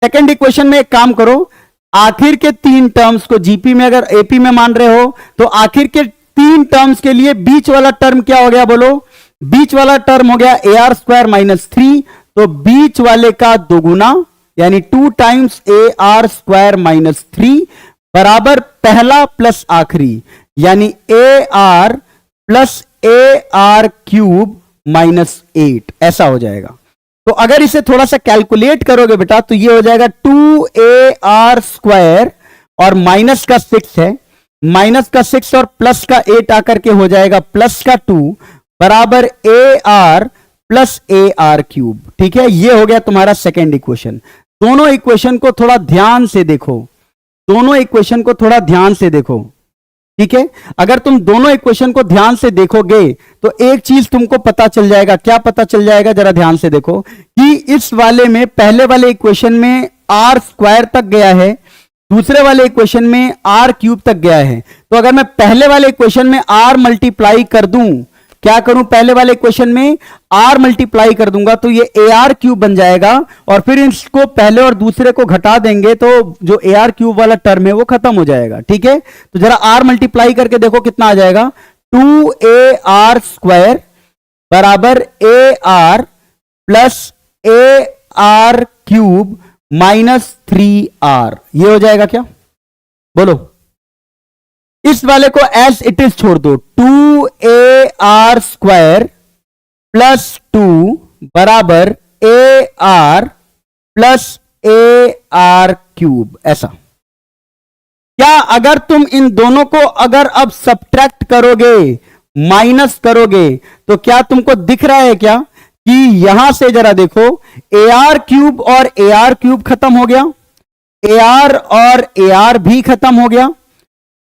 सेकंड इक्वेशन में एक काम करो, आखिर के 3 टर्म्स को जीपी में अगर एपी में मान रहे हो तो आखिर के 3 टर्म्स के लिए बीच वाला टर्म क्या हो गया, बोलो, बीच वाला टर्म हो गया ए आर स्क्वायर -3, तो बीच वाले का दोगुना यानी 2 टाइम्स ए आर स्क्वायर -3 बराबर पहला प्लस आखिरी यानी A R plus A R cube -8, ऐसा हो जाएगा। तो अगर इसे थोड़ा सा कैलकुलेट करोगे बेटा तो ये हो जाएगा 2 AR स्क्वायर और माइनस का 6 है, माइनस का 6 और प्लस का 8 आकर के हो जाएगा प्लस का 2 बराबर AR प्लस AR क्यूब, ठीक है। ये हो गया तुम्हारा सेकेंड इक्वेशन। दोनों इक्वेशन को थोड़ा ध्यान से देखो, दोनों इक्वेशन को थोड़ा ध्यान से देखो, ठीक है। अगर तुम दोनों इक्वेशन को ध्यान से देखोगे तो एक चीज तुमको पता चल जाएगा। क्या पता चल जाएगा, जरा ध्यान से देखो कि इस वाले में पहले वाले इक्वेशन में आर स्क्वायर तक गया है, दूसरे वाले इक्वेशन में आर क्यूब तक गया है। तो अगर मैं पहले वाले इक्वेशन में आर मल्टीप्लाई कर दूं क्या करूं, पहले वाले क्वेश्चन में r मल्टीप्लाई कर दूंगा तो ये AR क्यूब बन जाएगा, और फिर इसको पहले और दूसरे को घटा देंगे तो जो AR क्यूब वाला टर्म है वो खत्म हो जाएगा। ठीक है, तो जरा r मल्टीप्लाई करके देखो कितना आ जाएगा, 2AR स्क्वायर बराबर AR plus AR cube minus 3R, ये हो जाएगा क्या, बोलो। इस वाले को एज इट इज छोड़ दो, 2AR स्क्वायर प्लस 2 बराबर AR प्लस AR क्यूब, ऐसा। क्या अगर तुम इन दोनों को अगर अब सब्ट्रैक्ट करोगे, माइनस करोगे, तो क्या तुमको दिख रहा है क्या कि यहां से जरा देखो, AR क्यूब और AR क्यूब खत्म हो गया, AR और AR भी खत्म हो गया,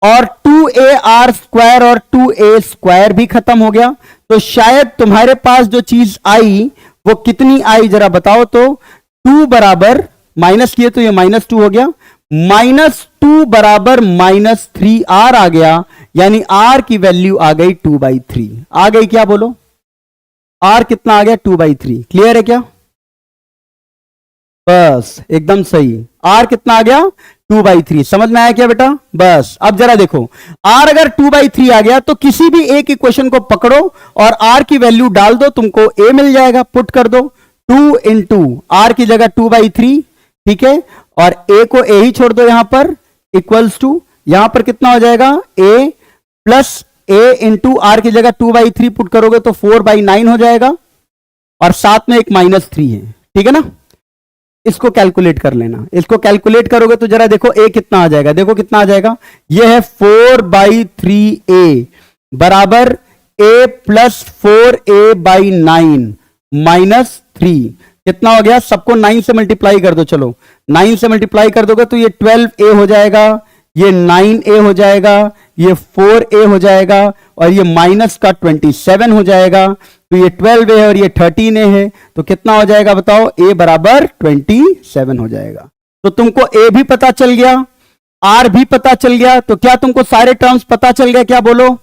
और 2AR स्क्वायर और 2A स्क्वायर भी खत्म हो गया। तो शायद तुम्हारे पास जो चीज आई वो कितनी आई जरा बताओ तो, 2 बराबर माइनस किए तो ये -2 हो गया, -2 बराबर -3R आ गया, यानी R की वैल्यू आ गई 2/3 आ गई, क्या बोलो, R कितना आ गया, 2/3। क्लियर है क्या, बस एकदम सही, R कितना आ गया, 2/3। समझ में आया क्या बेटा, बस। अब जरा देखो, R अगर 2/3 आ गया तो किसी भी एक इक्वेशन को पकड़ो और R की वैल्यू डाल दो, तुमको A मिल जाएगा, पुट कर दो, 2 इंटू R की जगह 2/3, ठीक है, और A को A ही छोड़ दो यहां पर, इक्वल्स टू यहां पर कितना हो जाएगा, A plus A into R की जगह 2/3 पुट करोगे तो 4/9 हो जाएगा, और साथ में एक -3 है, ठीक है ना। इसको कैलकुलेट कर लेना, इसको कैलकुलेट करोगे तो जरा देखो A कितना आ जाएगा, देखो कितना आ जाएगा, यह है 4/3A बराबर A प्लस 4A/9 -3, कितना हो गया, सबको 9 से मल्टीप्लाई कर दो, चलो 9 से मल्टीप्लाई कर दोगे तो ये 12A हो जाएगा, ये 9A हो जाएगा, ये 4A हो जाएगा, और ये माइनस का 27 हो जाएगा, तो ये 12A है और ये 13A है, तो कितना हो जाएगा बताओ, A बराबर 27 हो जाएगा। तो तुमको A भी पता चल गया, R भी पता चल गया, तो क्या तुमको सारे टर्म्स पता चल गए, क्या बोलो,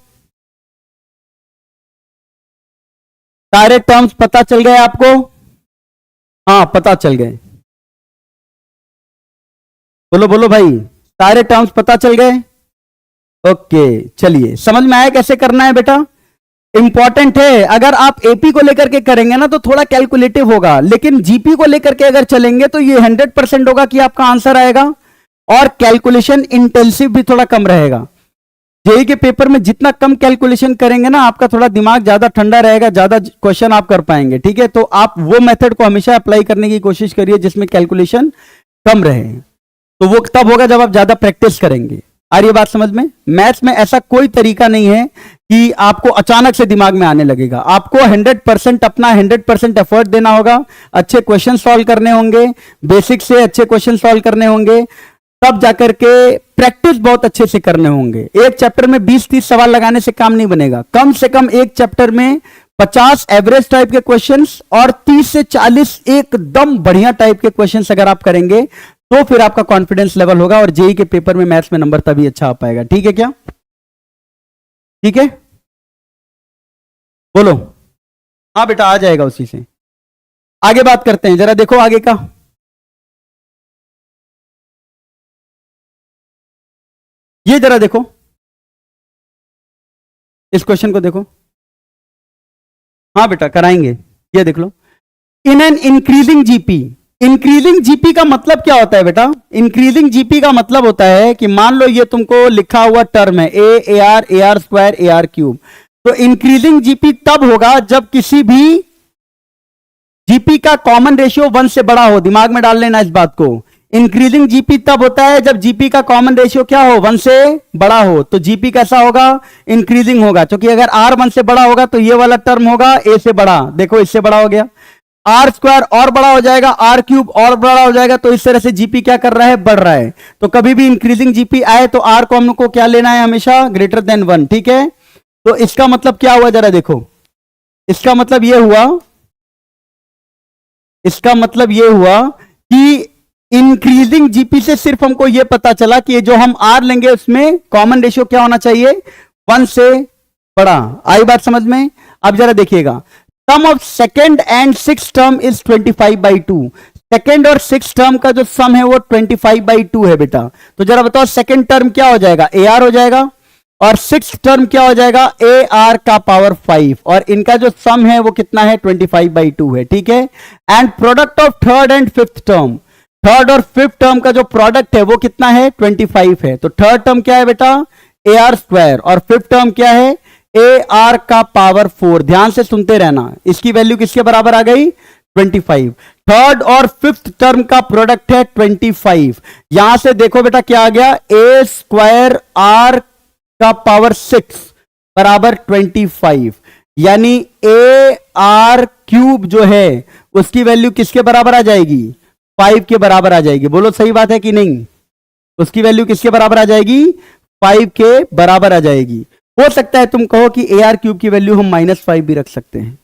सारे टर्म्स पता चल गए आपको, हाँ पता चल गए, बोलो बोलो भाई, सारे टर्म्स पता चल गए, ओके। चलिए समझ में आया कैसे करना है बेटा, इंपॉर्टेंट है। अगर आप एपी को लेकर के करेंगे ना तो थोड़ा कैलकुलेटिव होगा, लेकिन जीपी को लेकर के अगर चलेंगे तो ये 100% होगा कि आपका आंसर आएगा, और कैलकुलेशन इंटेंसिव भी थोड़ा कम रहेगा। जेई के पेपर में जितना कम कैलकुलेशन करेंगे ना, आपका थोड़ा दिमाग ज्यादा ठंडा रहेगा, ज्यादा क्वेश्चन आप कर पाएंगे, ठीक है। तो आप वो मेथड को हमेशा अप्लाई करने की कोशिश करिए जिसमें कैलकुलेशन कम रहे, तो वो तब होगा जब आप ज्यादा प्रैक्टिस करेंगे। आ रही है बात समझ में, मैथ्स में ऐसा कोई तरीका नहीं है कि आपको अचानक से दिमाग में आने लगेगा, आपको 100% अपना 100% एफर्ट देना होगा, अच्छे क्वेश्चन सॉल्व करने होंगे, बेसिक से अच्छे क्वेश्चन सॉल्व करने होंगे, तब जाकर के प्रैक्टिस बहुत अच्छे से करने होंगे। एक चैप्टर में 20-30 सवाल लगाने से काम नहीं बनेगा, कम से कम एक चैप्टर में 50 एवरेज टाइप के क्वेश्चंस और 30 से 40 एकदम बढ़िया टाइप के क्वेश्चंस अगर आप करेंगे तो फिर आपका कॉन्फिडेंस लेवल होगा, और जेई के पेपर में मैथ्स में नंबर तभी अच्छा आ पाएगा। ठीक है क्या, ठीक है, बोलो, हाँ बेटा आ जाएगा उसी से। आगे बात करते हैं, जरा देखो आगे का, ये जरा देखो, इस क्वेश्चन को देखो, हाँ बेटा कराएंगे, ये देख लो, in an increasing GP. Increasing GP का मतलब क्या होता है बेटा, इंक्रीजिंग जीपी का मतलब होता है कि मान लो ये तुमको लिखा हुआ टर्म है A R square A R cube, तो इंक्रीजिंग जीपी तब होगा जब किसी भी जीपी का कॉमन रेशियो 1 से बड़ा हो। दिमाग में डाल लेना इस बात को, इंक्रीजिंग जीपी तब होता है जब जीपी का कॉमन रेशियो क्या हो, 1 से बड़ा हो। तो जीपी कैसा होगा, इंक्रीजिंग होगा, क्योंकि अगर आर 1 से बड़ा होगा तो ये वाला टर्म होगा ए से बड़ा, देखो इससे बड़ा हो गया, आर स्क्वायर और बड़ा हो जाएगा, आर क्यूब और बड़ा हो जाएगा, तो इस तरह से जीपी क्या कर रहा है, बढ़ रहा है। तो कभी भी इंक्रीजिंग जीपी आए तो आर को हमको क्या लेना है, हमेशा ग्रेटर देन 1, ठीक है। तो इसका मतलब क्या हुआ, जरा देखो, इसका मतलब यह हुआ, इसका मतलब यह हुआ कि इंक्रीजिंग जीपी से सिर्फ हमको यह पता चला कि जो हम आर लेंगे उसमें कॉमन रेशियो क्या होना चाहिए, 1 से बड़ा। आई बात समझ में। अब जरा देखिएगा, sum of second and six term is 25/2। Second और सिक्स टर्म का जो सम है वो 25/2 है बेटा। तो जरा बताओ सेकेंड टर्म क्या हो जाएगा, AR हो जाएगा, और सिक्स टर्म क्या हो जाएगा, AR का पावर 5, और इनका जो सम है वो कितना है, 25/2 है, ठीक है। And product of third and fifth term, third और फिफ्थ टर्म का जो प्रोडक्ट है वो कितना है, 25 है। तो थर्ड टर्म क्या है बेटा, AR², और फिफ्थ टर्म क्या है, AR का पावर 4। ध्यान से सुनते रहना, इसकी वैल्यू किसके बराबर आ गई, 25। थर्ड और फिफ्थ टर्म का प्रोडक्ट है 25। यहां से देखो बेटा क्या आ गया, A² R का पावर 6 बराबर 25, यानी AR³ जो है उसकी वैल्यू किसके बराबर आ जाएगी, 5 के बराबर आ जाएगी। बोलो सही बात है कि नहीं, उसकी वैल्यू किसके बराबर आ जाएगी, 5 के बराबर आ जाएगी। हो सकता है तुम कहो कि AR³ की वैल्यू हम -5 भी रख सकते हैं,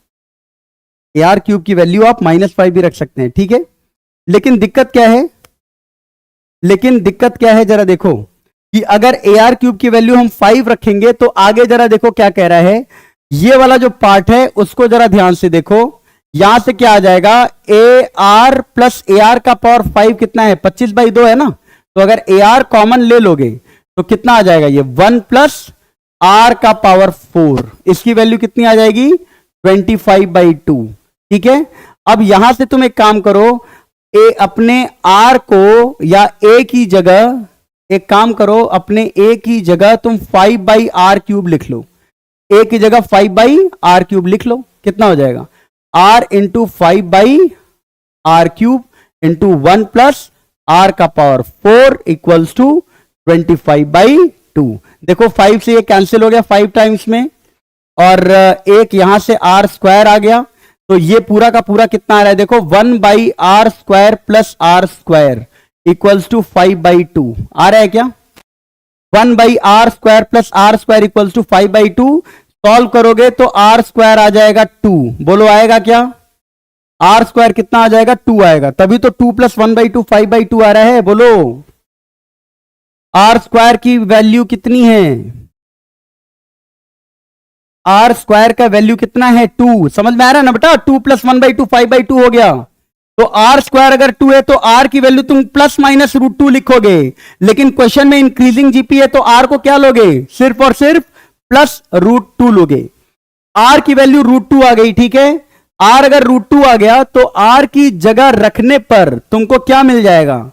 AR³ की वैल्यू आप -5 भी रख सकते हैं, ठीक है। लेकिन दिक्कत क्या है, जरा देखो कि अगर AR³ की वैल्यू हम 5 रखेंगे तो आगे जरा देखो क्या कह रहा है, ये वाला जो पार्ट है उसको जरा ध्यान से देखो। यहां से क्या आ जाएगा, AR प्लस AR का पावर 5 कितना है, 25/2 है ना। तो अगर AR कॉमन ले लोगे तो कितना आ जाएगा, ये 1 प्लस R का पावर 4, इसकी वैल्यू कितनी आ जाएगी, 25/2, ठीक है। अब यहां से तुम एक काम करो, अपने R को या A की जगह एक काम करो, अपने A की जगह तुम 5/R³ लिख लो, A की जगह 5/R³ लिख लो, कितना हो जाएगा, R into 5/R³ into 1 plus R का पावर 4 इक्वल्स टू 25/2। देखो 5 से ये कैंसिल हो गया 5 टाइम्स में, और एक यहां से R² आ गया, तो ये पूरा का पूरा कितना आ रहा है, देखो 1/R² plus R² equals to 5/2 आ रहा है क्या, 1/R² plus R² equals to 5/2। Solve करोगे तो R² आ जाएगा 2, बोलो आएगा क्या, R² कितना आ जाएगा, 2 आएगा, तभी तो 2 प्लस 1/2 5/2 आ रहा है। बोलो R² की वैल्यू कितनी है, R² का वैल्यू कितना है, 2। समझ में आ रहा है ना बेटा, 2 प्लस 1/2 5/2 हो गया। तो R² अगर 2 है तो R की वैल्यू तुम प्लस माइनस √2 लिखोगे, लेकिन क्वेश्चन में इंक्रीजिंग जीपी है तो R को क्या लोगे, सिर्फ और सिर्फ प्लस √2 लोगे। R की वैल्यू √2 आ गई, ठीक है। R अगर √2 आ गया तो R की जगह रखने पर तुमको क्या मिल जाएगा,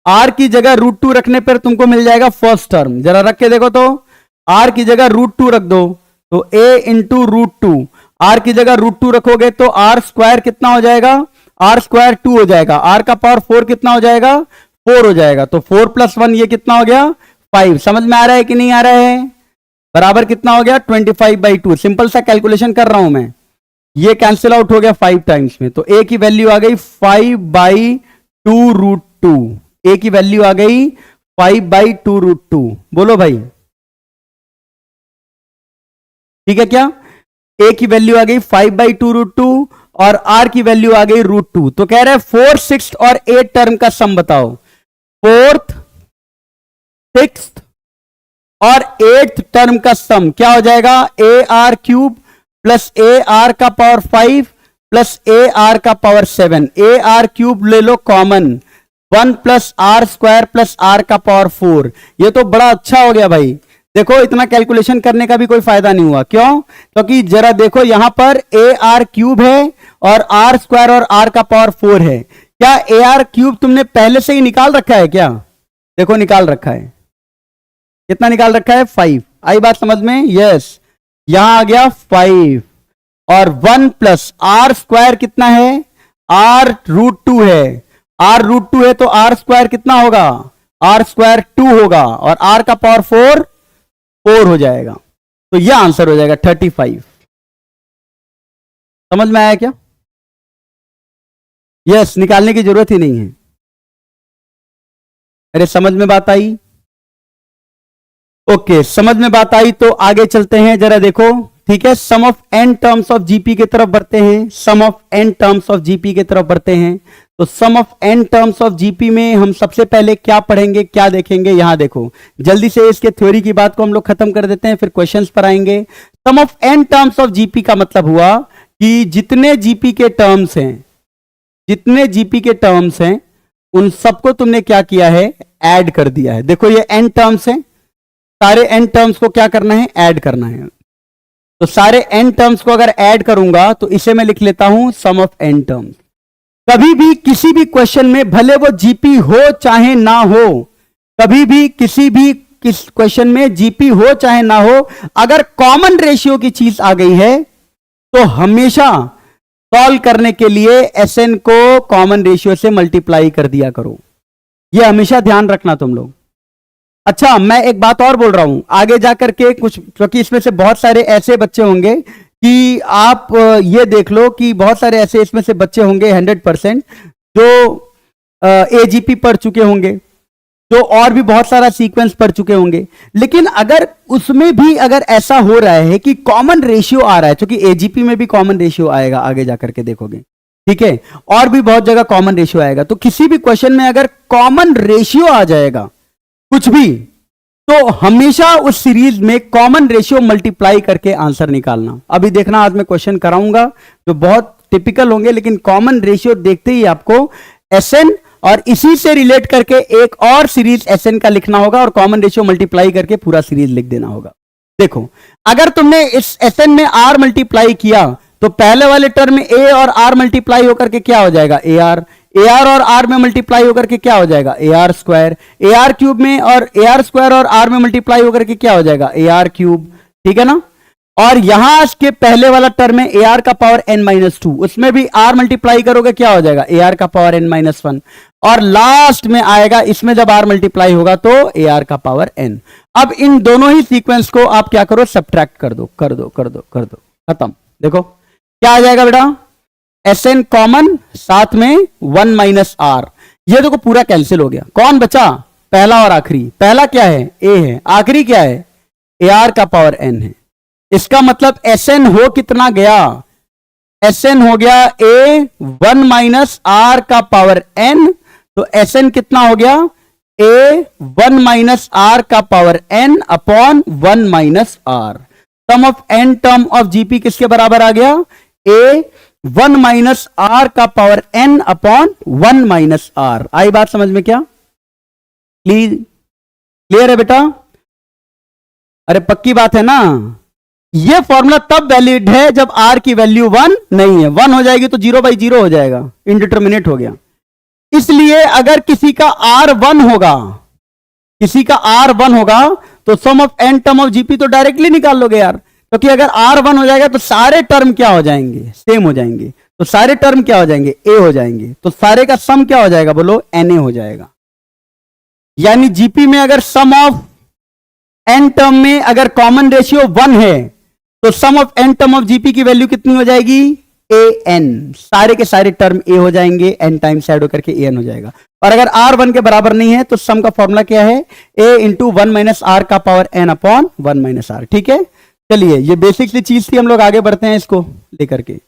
R की जगह √2 रखने पर तुमको मिल जाएगा फर्स्ट टर्म। जरा रख के देखो तो, R की जगह √2 रख दो तो A इंटू √2, R की जगह √2 रखोगे तो R² कितना हो जाएगा, R² 2 हो जाएगा, R का पावर 4 कितना हो जाएगा, 4 हो जाएगा। तो 4 प्लस 1 ये कितना हो गया, 5। समझ में आ रहा है कि नहीं आ रहा है, बराबर कितना हो गया, 25/2। सिंपल सा कैलकुलेशन कर रहा हूं मैं, ये कैंसिल आउट हो गया 5 टाइम्स में, तो A की वैल्यू आ गई 5/2√2, A की वैल्यू आ गई 5/2√2। बोलो भाई ठीक है क्या, A की वैल्यू आ गई 5/2√2 और R की वैल्यू आ गई √2। तो कह रहे हैं 4, 6 और 8 टर्म का सम बताओ, 4th, 6th और 8th टर्म का सम क्या हो जाएगा, AR³ प्लस AR का पावर 5 प्लस AR का पावर 7। AR³ ले लो common, 1 plus R² plus R का पावर 4। ये तो बड़ा अच्छा हो गया भाई। देखो इतना कैलकुलेशन करने का भी कोई फायदा नहीं हुआ, क्यों, क्योंकि जरा देखो यहां पर AR³ है और R² और R का पावर 4 है। क्या AR³ तुमने पहले से ही निकाल रखा है क्या, देखो निकाल रखा है, कितना निकाल रखा है, 5। आई बात समझ में, यस, यहां आ गया 5 और 1 प्लस R² कितना है, R√2 है, R√2 है तो R² कितना होगा, R² 2 होगा और R का पावर 4 हो जाएगा। तो यह आंसर हो जाएगा 35। समझ में आया क्या, यस, निकालने की जरूरत ही नहीं है। अरे समझ में बात आई, ओके, समझ में बात आई तो आगे चलते हैं, जरा देखो, ठीक है। Sum of n terms of GP की तरफ बढ़ते हैं, sum of n terms of GP की तरफ बढ़ते हैं। तो sum of n terms of GP में हम सबसे पहले क्या पढ़ेंगे, क्या देखेंगे, यहां देखो जल्दी से इसके थ्योरी की बात को हम लोग खत्म कर देते हैं, फिर क्वेश्चंस पर आएंगे। Sum of n terms of GP का मतलब हुआ कि जितने जीपी के टर्म्स हैं, जितने जीपी के टर्म्स हैं उन सबको तुमने क्या किया है, ऐड कर दिया है। देखो ये एन टर्म्स हैं, सारे एन टर्म्स को क्या करना है, ऐड करना है। तो सारे एन टर्म्स को अगर ऐड करूंगा तो इसे मैं लिख लेता हूं सम ऑफ एन टर्म्स। कभी भी किसी भी क्वेश्चन में, भले वो जीपी हो चाहे ना हो, कभी भी किसी भी क्वेश्चन में जीपी हो चाहे ना हो, अगर कॉमन रेशियो की चीज आ गई है तो हमेशा सॉल्व करने के लिए एसएन को कॉमन रेशियो से मल्टीप्लाई कर दिया करो। यह हमेशा ध्यान रखना तुम लोग। अच्छा, मैं एक बात और बोल रहा हूं, आगे जाकर के कुछ, क्योंकि इसमें से बहुत सारे ऐसे बच्चे होंगे कि आप ये देख लो कि बहुत सारे ऐसे इसमें से बच्चे होंगे 100% जो एजीपी पढ़ चुके होंगे, जो और भी बहुत सारा सीक्वेंस पढ़ चुके होंगे, लेकिन अगर उसमें भी अगर ऐसा हो रहा है कि कॉमन रेशियो आ रहा है, क्योंकि एजीपी में भी कॉमन रेशियो आएगा, आगे जाकर के देखोगे, ठीक है, और भी बहुत जगह कॉमन रेशियो आएगा। तो किसी भी क्वेश्चन में अगर कॉमन रेशियो आ जाएगा कुछ भी, तो हमेशा उस सीरीज में कॉमन रेशियो मल्टीप्लाई करके आंसर निकालना। अभी देखना, आज मैं क्वेश्चन कराऊंगा जो बहुत टिपिकल होंगे, लेकिन कॉमन रेशियो देखते ही आपको एसएन और इसी से रिलेट करके एक और सीरीज एसएन का लिखना होगा और कॉमन रेशियो मल्टीप्लाई करके पूरा सीरीज लिख देना होगा। देखो, अगर तुमने इस एसएन में आर मल्टीप्लाई किया तो पहले वाले टर्म में ए और आर मल्टीप्लाई होकर के क्या हो जाएगा, ए आर और आर में मल्टीप्लाई होकर के क्या हो जाएगा, A R square, A R cube में, और ए आर स्क्वायर और आर में मल्टीप्लाई होकर के क्या हो जाएगा, ए आर क्यूब, ठीक है ना। और यहां के पहले वाला टर्म है ए आर का पावर एन माइनस 2, उसमें भी आर मल्टीप्लाई करोगे क्या हो जाएगा, ए आर का पावर एन माइनस 1, और लास्ट में आएगा इसमें जब आर मल्टीप्लाई होगा तो ए आर का पावर एन। अब इन दोनों ही सीक्वेंस को आप क्या करो, सब्ट्रैक्ट कर दो, खत्म। देखो क्या आ जाएगा बेटा, एस एन कॉमन, साथ में 1 माइनस आर, ये देखो पूरा कैंसिल हो गया। कौन बचा, पहला और आखिरी। पहला क्या है, ए है, आखिरी क्या है, ए आर का पावर एन है। इसका मतलब एस एन हो कितना गया, एस एन हो गया ए 1 माइनस आर का पावर एन, तो एस एन कितना हो गया, ए 1 माइनस आर का power n upon 1 minus R. Sum of n term of GP किसके बराबर आ गया, ए 1 माइनस आर का power n upon 1 minus R. आई बात समझ में क्या, प्लीज क्लियर है बेटा, अरे पक्की बात है ना। यह फॉर्मूला तब वैलिड है जब आर की वैल्यू 1 नहीं है, 1 हो जाएगी तो 0/0 हो जाएगा, इनडिटर्मिनेट हो गया। इसलिए अगर किसी का आर 1 होगा, किसी का आर 1 होगा तो sum of n term of GP तो डायरेक्टली निकाल लोगे यार, क्योंकि तो अगर आर 1 हो जाएगा तो सारे टर्म क्या हो जाएंगे, सेम हो जाएंगे, तो सारे टर्म क्या हो जाएंगे, ए हो जाएंगे, तो सारे का सम क्या हो जाएगा, बोलो एन ए हो जाएगा। यानी जीपी में अगर सम ऑफ एन टर्म में अगर कॉमन रेशियो 1 है तो sum of n term of GP की वैल्यू कितनी हो जाएगी, ए एन, सारे के सारे टर्म ए हो जाएंगे, एन टाइम्स ऐड होकर के ए एन हो जाएगा। और अगर आर 1 के बराबर नहीं है तो सम का फॉर्मूला क्या है, ए इंटू 1 माइनस आर का power n upon 1 minus r. ठीक है, चलिए ये बेसिक सी चीज थी, हम लोग आगे बढ़ते हैं इसको लेकर के।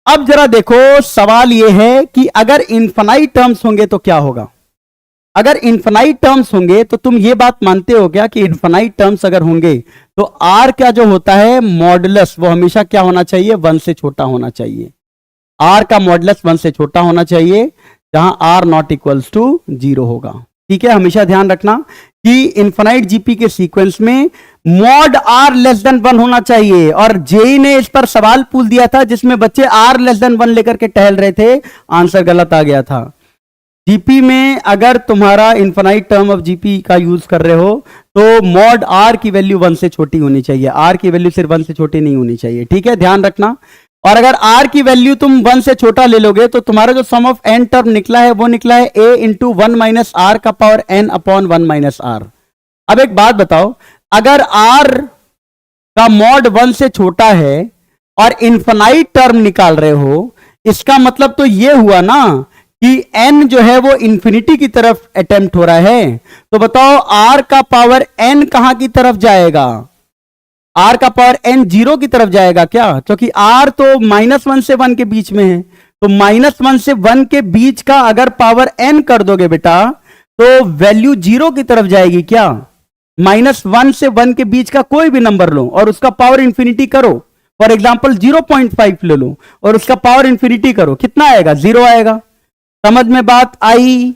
अब जरा देखो, सवाल ये है कि अगर इनफाइनाइट टर्म्स होंगे तो क्या होगा। अगर इनफाइनाइट टर्म्स होंगे तो तुम ये बात मानते हो क्या कि इनफाइनाइट टर्म्स अगर होंगे तो आर क्या जो होता है मॉडुलस, वो हमेशा क्या होना चाहिए, 1 से छोटा होना चाहिए। आर का मॉडुलस 1 से छोटा होना चाहिए, जहां आर नॉट इक्वल्स टू 0 होगा। ठीक है, हमेशा ध्यान रखना कि इनफाइनाइट जीपी के सीक्वेंस में मॉड आर लेस देन 1 होना चाहिए। और जेई ने इस पर सवाल पूछ दिया था जिसमें बच्चे आर लेस देन 1 लेकर के टहल रहे थे, आंसर गलत आ गया था। जीपी में अगर तुम्हारा इनफाइनाइट टर्म ऑफ जीपी का यूज कर रहे हो तो मॉड आर की वैल्यू 1 से छोटी होनी चाहिए, आर की वैल्यू सिर्फ 1 से छोटी नहीं होनी चाहिए। ठीक है, ध्यान रखना। और अगर आर की वैल्यू तुम 1 से छोटा ले लोगे तो तुम्हारा जो सम ऑफ एन टर्म निकला है वो निकला है ए इंटू 1 माइनस आर का power n upon 1 minus r. अब एक बात बताओ, अगर आर का मॉड 1 से छोटा है और इनफाइनाइट टर्म निकाल रहे हो, इसका मतलब तो ये हुआ ना कि n जो है वो इंफिनिटी की तरफ अटेम्प्ट हो रहा है। तो बताओ r का पावर n कहां की तरफ जाएगा, r का पावर n 0 की तरफ जाएगा क्या, क्योंकि r तो -1 से 1 के बीच में है। तो -1 से 1 के बीच का अगर पावर n कर दोगे बेटा तो वैल्यू 0 की तरफ जाएगी क्या, -1 से 1 के बीच का कोई भी नंबर लो और उसका पावर इंफिनिटी करो। फॉर एग्जाम्पल 0.5 ले लो और उसका पावर इंफिनिटी करो, कितना आएगा? 0 आएगा। समझ में बात आई?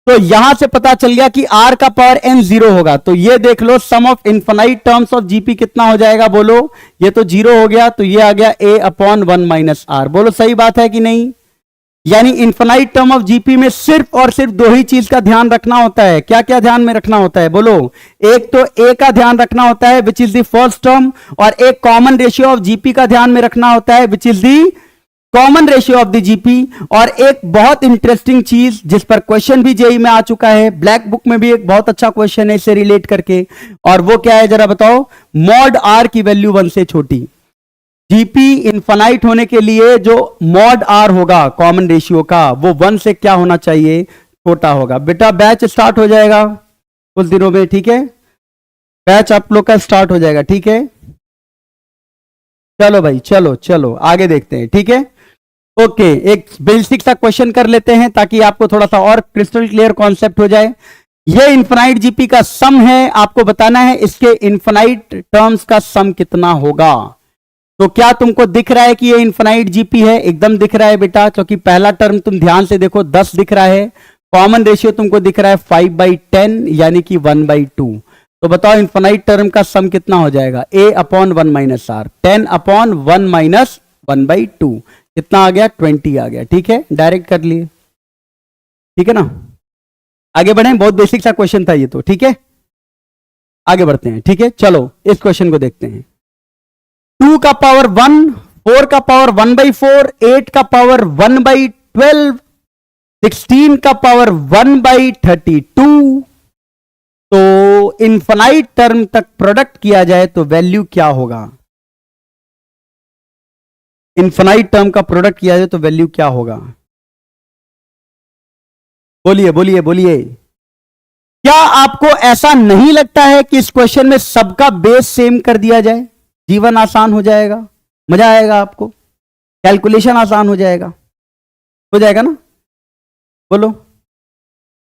तो यहां से पता चल गया कि r का पावर n 0 होगा। तो ये देख लो, sum of infinite terms of GP कितना हो जाएगा? बोलो। ये तो 0 हो गया, तो ये आ गया a/1 - r। बोलो सही बात है कि नहीं? यानी इनफाइनाइट टर्म ऑफ जीपी में सिर्फ और सिर्फ दो ही चीज का ध्यान रखना होता है। क्या क्या ध्यान में रखना होता है? बोलो। एक तो ए का ध्यान रखना होता है which is the first term, और एक कॉमन रेशियो ऑफ जीपी का ध्यान में रखना होता है which is the common ratio of the GP. और एक बहुत इंटरेस्टिंग चीज जिस पर क्वेश्चन भी जेई में आ चुका है, ब्लैक बुक में भी एक बहुत अच्छा क्वेश्चन है इससे रिलेट करके, और वो क्या है जरा बताओ? मॉड आर की वैल्यू 1 से छोटी। जीपी इनफाइनाइट होने के लिए जो मॉड आर होगा कॉमन रेशियो का, वो 1 से क्या होना चाहिए? छोटा होगा। बेटा बैच स्टार्ट हो जाएगा कुछ दिनों में, ठीक है? बैच आप लोग का स्टार्ट हो जाएगा, ठीक है? चलो भाई, चलो चलो आगे देखते हैं, ठीक है? ओके, एक बेसिक सा क्वेश्चन कर लेते हैं ताकि आपको थोड़ा सा और क्रिस्टल क्लियर कॉन्सेप्ट हो जाए। ये इनफाइनाइट जीपी का सम है, आपको बताना है इसके इनफाइनाइट टर्म्स का सम कितना होगा। तो क्या तुमको दिख रहा है कि ये इनफाइनाइट जीपी है? एकदम दिख रहा है बेटा, क्योंकि पहला टर्म तुम ध्यान से देखो 10 दिख रहा है, कॉमन रेशियो तुमको दिख रहा है 5/10 यानी कि 1/2। तो बताओ इनफाइनाइट टर्म का सम कितना हो जाएगा? a/1 - r, 10/1 - 1/2 कितना आ गया? 20 आ गया। ठीक है, डायरेक्ट कर लिए, ठीक है ना? आगे बढ़े, बहुत बेसिक सा क्वेश्चन था ये तो, ठीक है? आगे बढ़ते हैं, ठीक है? चलो इस क्वेश्चन को देखते हैं। 2 का पावर 1, 4 का पावर 1/4, 8 का पावर 1/12, 16 का पावर 1/32। तो इनफाइनाइट टर्म तक प्रोडक्ट किया जाए तो वैल्यू क्या होगा? इनफाइनाइट टर्म का प्रोडक्ट किया जाए तो वैल्यू क्या होगा? बोलिए बोलिए बोलिए। क्या आपको ऐसा नहीं लगता है कि इस क्वेश्चन में सबका बेस सेम कर दिया जाए? जीवन आसान हो जाएगा, मजा आएगा आपको, कैलकुलेशन आसान हो जाएगा ना? बोलो।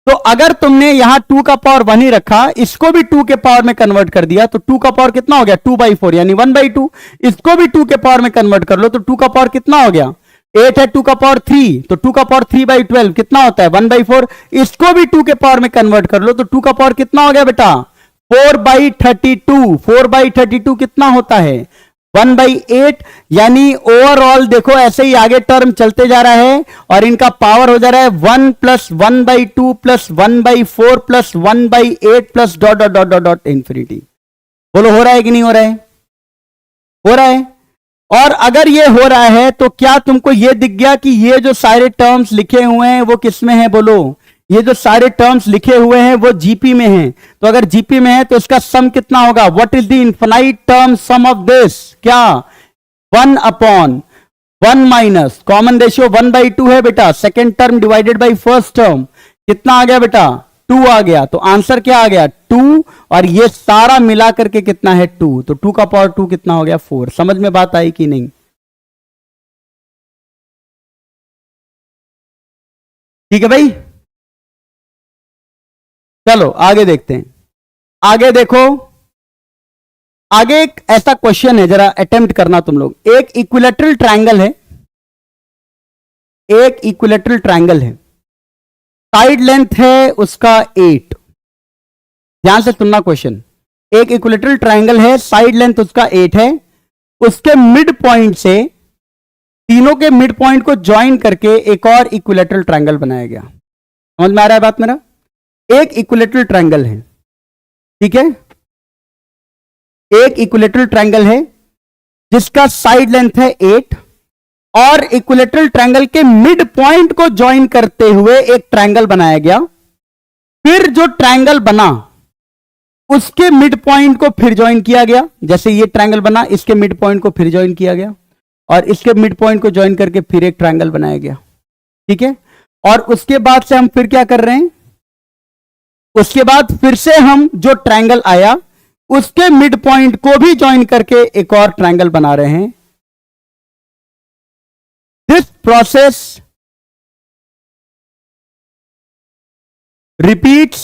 तो अगर तुमने यहां 2 का पावर 1 ही रखा, इसको भी 2 के पावर में कन्वर्ट कर दिया, तो 2 का पावर कितना हो गया? 2/4 यानी 1/2। इसको भी 2 के पावर में कन्वर्ट कर लो तो 2 का पावर कितना हो गया? 8 है, 2 का पावर 3, तो 2 का पावर 3/12 कितना होता है? 1/4। इसको भी 2 के पावर में कन्वर्ट कर लो तो 2 का पावर कितना हो गया बेटा? 4/32। 4/32 कितना होता है? 1/8। यानी ओवरऑल देखो ऐसे ही आगे टर्म चलते जा रहा है और इनका पावर हो जा रहा है 1 + 1/2 + 1/4 + 1/8 + dot dot dot dot dot infinity. बोलो हो रहा है कि नहीं हो रहा है? हो रहा है। और अगर ये हो रहा है तो क्या तुमको ये दिख गया कि ये जो सारे टर्म्स लिखे हुए हैं वो किस में है? बोलो। ये जो सारे टर्म्स लिखे हुए हैं वो जीपी में हैं। तो अगर जीपी में है तो इसका सम कितना होगा? What is the infinite term sum of this? क्या? 1/1 - कॉमन रेशियो 1/2 है बेटा, second term divided by first term कितना आ गया बेटा? 2 आ गया। तो आंसर क्या आ गया? 2। और ये सारा मिला करके कितना है? 2। तो 2 का पावर 2 कितना हो गया? 4। समझ में बात आई कि नहीं? ठीक है भाई, चलो आगे देखते हैं। आगे देखो, आगे एक ऐसा क्वेश्चन है, जरा अटेम्प्ट करना तुम लोग। एक इक्विलेटरल ट्रायंगल है, एक इक्विलेटरल ट्रायंगल है, साइड लेंथ है उसका 8। ध्यान से सुनना क्वेश्चन। एक इक्विलेटरल ट्रायंगल है, साइड लेंथ उसका 8 है, उसके मिड पॉइंट से, तीनों के मिड पॉइंट को ज्वाइन करके एक और इक्विलेटरल ट्रायंगल बनाया गया। समझ में आ रहा है बात मेरा? एक इक्विलेटरल ट्रायंगल है, ठीक है? एक इक्विलेटरल ट्रायंगल है जिसका साइड लेंथ है 8 और इक्विलेटरल ट्रायंगल के मिड पॉइंट को ज्वाइन करते हुए एक ट्रायंगल बनाया गया। फिर जो ट्रायंगल बना उसके मिड पॉइंट को फिर ज्वाइन किया गया। जैसे ये ट्रायंगल बना, इसके मिड पॉइंट को फिर ज्वाइन किया गया और इसके मिड पॉइंट को ज्वाइन करके फिर एक ट्रायंगल बनाया गया, ठीक है? और उसके बाद से हम फिर क्या कर रहे हैं? उसके बाद फिर से हम जो ट्रायंगल आया उसके मिड पॉइंट को भी ज्वाइन करके एक और ट्रायंगल बना रहे हैं। This process repeats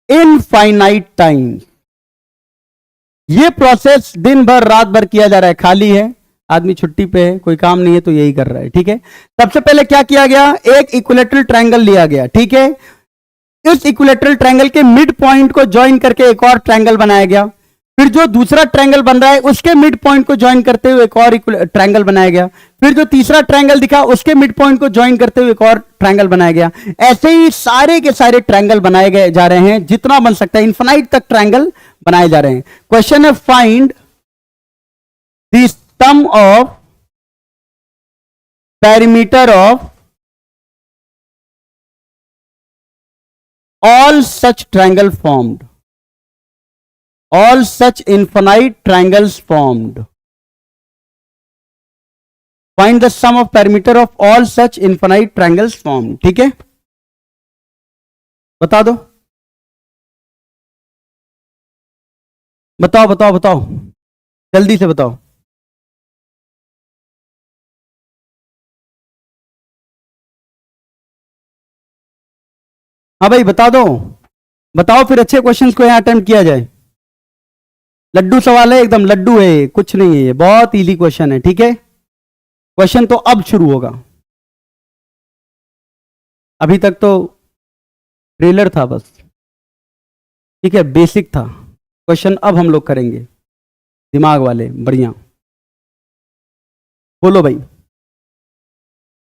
infinite time. ये प्रोसेस दिन भर रात भर किया जा रहा है, खाली है, आदमी छुट्टी पे है, कोई काम नहीं है तो यही कर रहा है। ठीक है, सबसे पहले क्या किया गया, एक इक्विलेटरल ट्रायंगल लिया गया। ठीक है, इस इक्विलेटरल ट्रायंगल के मिड पॉइंट को ज्वाइन करके एक और ट्रायंगल बनाया गया। फिर जो दूसरा ट्रायंगल बन रहा है उसके मिड पॉइंट को ज्वाइन करते हुए एक और ट्रायंगल बनाया गया। फिर जो तीसरा ट्रायंगल दिखा उसके मिड पॉइंट को ज्वाइन करते हुए एक और ट्रायंगल बनाया गया। ऐसे ही सारे के सारे ट्रायंगल बनाए गए जा रहे हैं, जितना बन सकता है इनफिनाइट तक ट्रायंगल बनाए जा रहे हैं। क्वेश्चन है find the sum of perimeter of all such triangle formed, all such infinite triangles formed. Find the sum of perimeter of all such infinite triangles formed. ठीक है, बता दो, बताओ बताओ बताओ, जल्दी से बताओ। हाँ भाई बता दो, बताओ, फिर अच्छे क्वेश्चंस को यहां अटेम्प्ट किया जाए। लड्डू सवाल है, एकदम लड्डू है, कुछ नहीं है, ये बहुत इजी क्वेश्चन है। ठीक है, क्वेश्चन तो अब शुरू होगा, अभी तक तो ट्रेलर था बस। ठीक है, बेसिक था, क्वेश्चन अब हम लोग करेंगे, दिमाग वाले बढ़िया। बोलो भाई,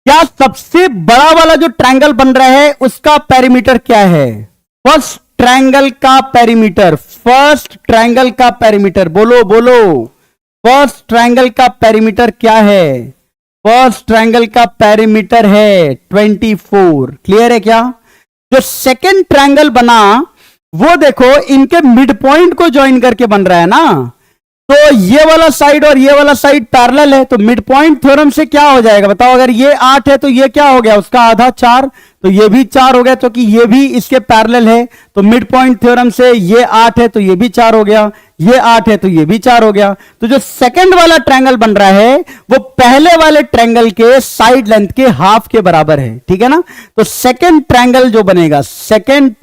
क्या सबसे बड़ा वाला जो ट्रायंगल बन रहा है उसका पेरीमीटर क्या है? फर्स्ट ट्रायंगल का पेरीमीटर, फर्स्ट ट्रायंगल का पेरीमीटर, बोलो बोलो, फर्स्ट ट्रायंगल का पेरीमीटर क्या है? फर्स्ट ट्रायंगल का पेरीमीटर है 24। क्लियर है क्या? जो सेकंड ट्रायंगल बना वो देखो इनके मिड पॉइंट को ज्वाइन करके बन रहा है ना, तो ये वाला साइड और ये वाला साइड पैरेलल है, तो मिड पॉइंट थ्योरम से क्या हो जाएगा बताओ? अगर ये 8 है तो ये क्या हो गया, उसका आधा 4, तो ये भी 4 हो गया, क्योंकि ये भी इसके पैरेलल है। तो मिड पॉइंट थ्योरम से ये 8 है तो ये भी 4 हो गया, ये 8 है तो ये भी 4 हो गया। तो जो सेकंड वाला ट्रायंगल बन रहा है वो पहले वाले ट्रायंगल के साइड लेंथ के हाफ के बराबर है। ठीक है ना? तो सेकंड ट्रायंगल जो बनेगा, सेकंड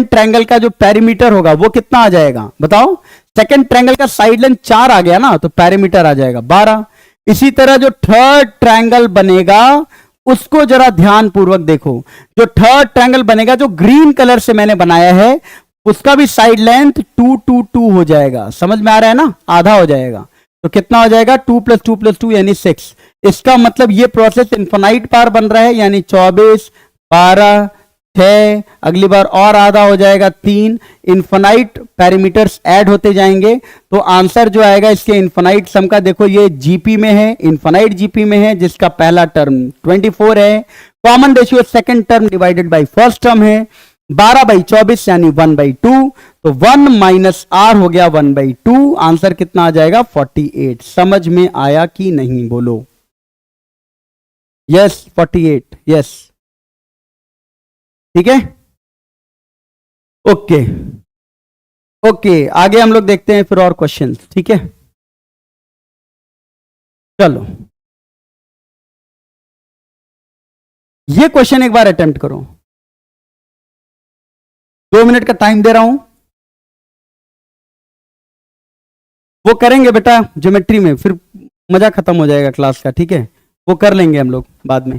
ट्रायंगल का जो पेरीमीटर होगा वो कितना आ जाएगा बताओ? सेकंड ट्रायंगल का साइड लेंथ 4 आ गया ना, तो पेरीमीटर आ जाएगा 12। इसी तरह जो थर्ड ट्रायंगल बनेगा उसको जरा ध्यान पूर्वक देखो। जो थर्ड ट्रायंगल बनेगा जो ग्रीन कलर से मैंने बनाया है उसका भी साइड लेंथ 2 2 2 हो जाएगा। समझ में आ रहा है ना? आधा हो जाएगा, तो कितना हो जाएगा? 2 + 2 + 2 यानी 6। इसका मतलब ये प्रोसेस इनफिनाइट पार बन रहा है, यानी 24 12 6, अगली बार और आधा हो जाएगा 3। इनफिनाइट पैरामीटर्स ऐड होते जाएंगे, तो आंसर जो आएगा इसके इनफिनाइट सम का, देखो ये जीपी में है, इनफिनाइट जीपी में है, जिसका पहला टर्म 24 है। Common ratio second term divided by first term है, 12/24 यानी 1/2, तो 1 - r हो गया 1/2। आंसर कितना आ जाएगा? 48। समझ में आया कि नहीं? बोलो यस। 48 यस। ठीक है, ओके ओके, आगे हम लोग देखते हैं फिर और क्वेश्चंस। ठीक है, चलो ये क्वेश्चन एक बार अटेम्प्ट करो, 2 मिनट का टाइम दे रहा हूं। वो करेंगे बेटा ज्योमेट्री में, फिर मजा खत्म हो जाएगा क्लास का। ठीक है, वो कर लेंगे हम लोग बाद में।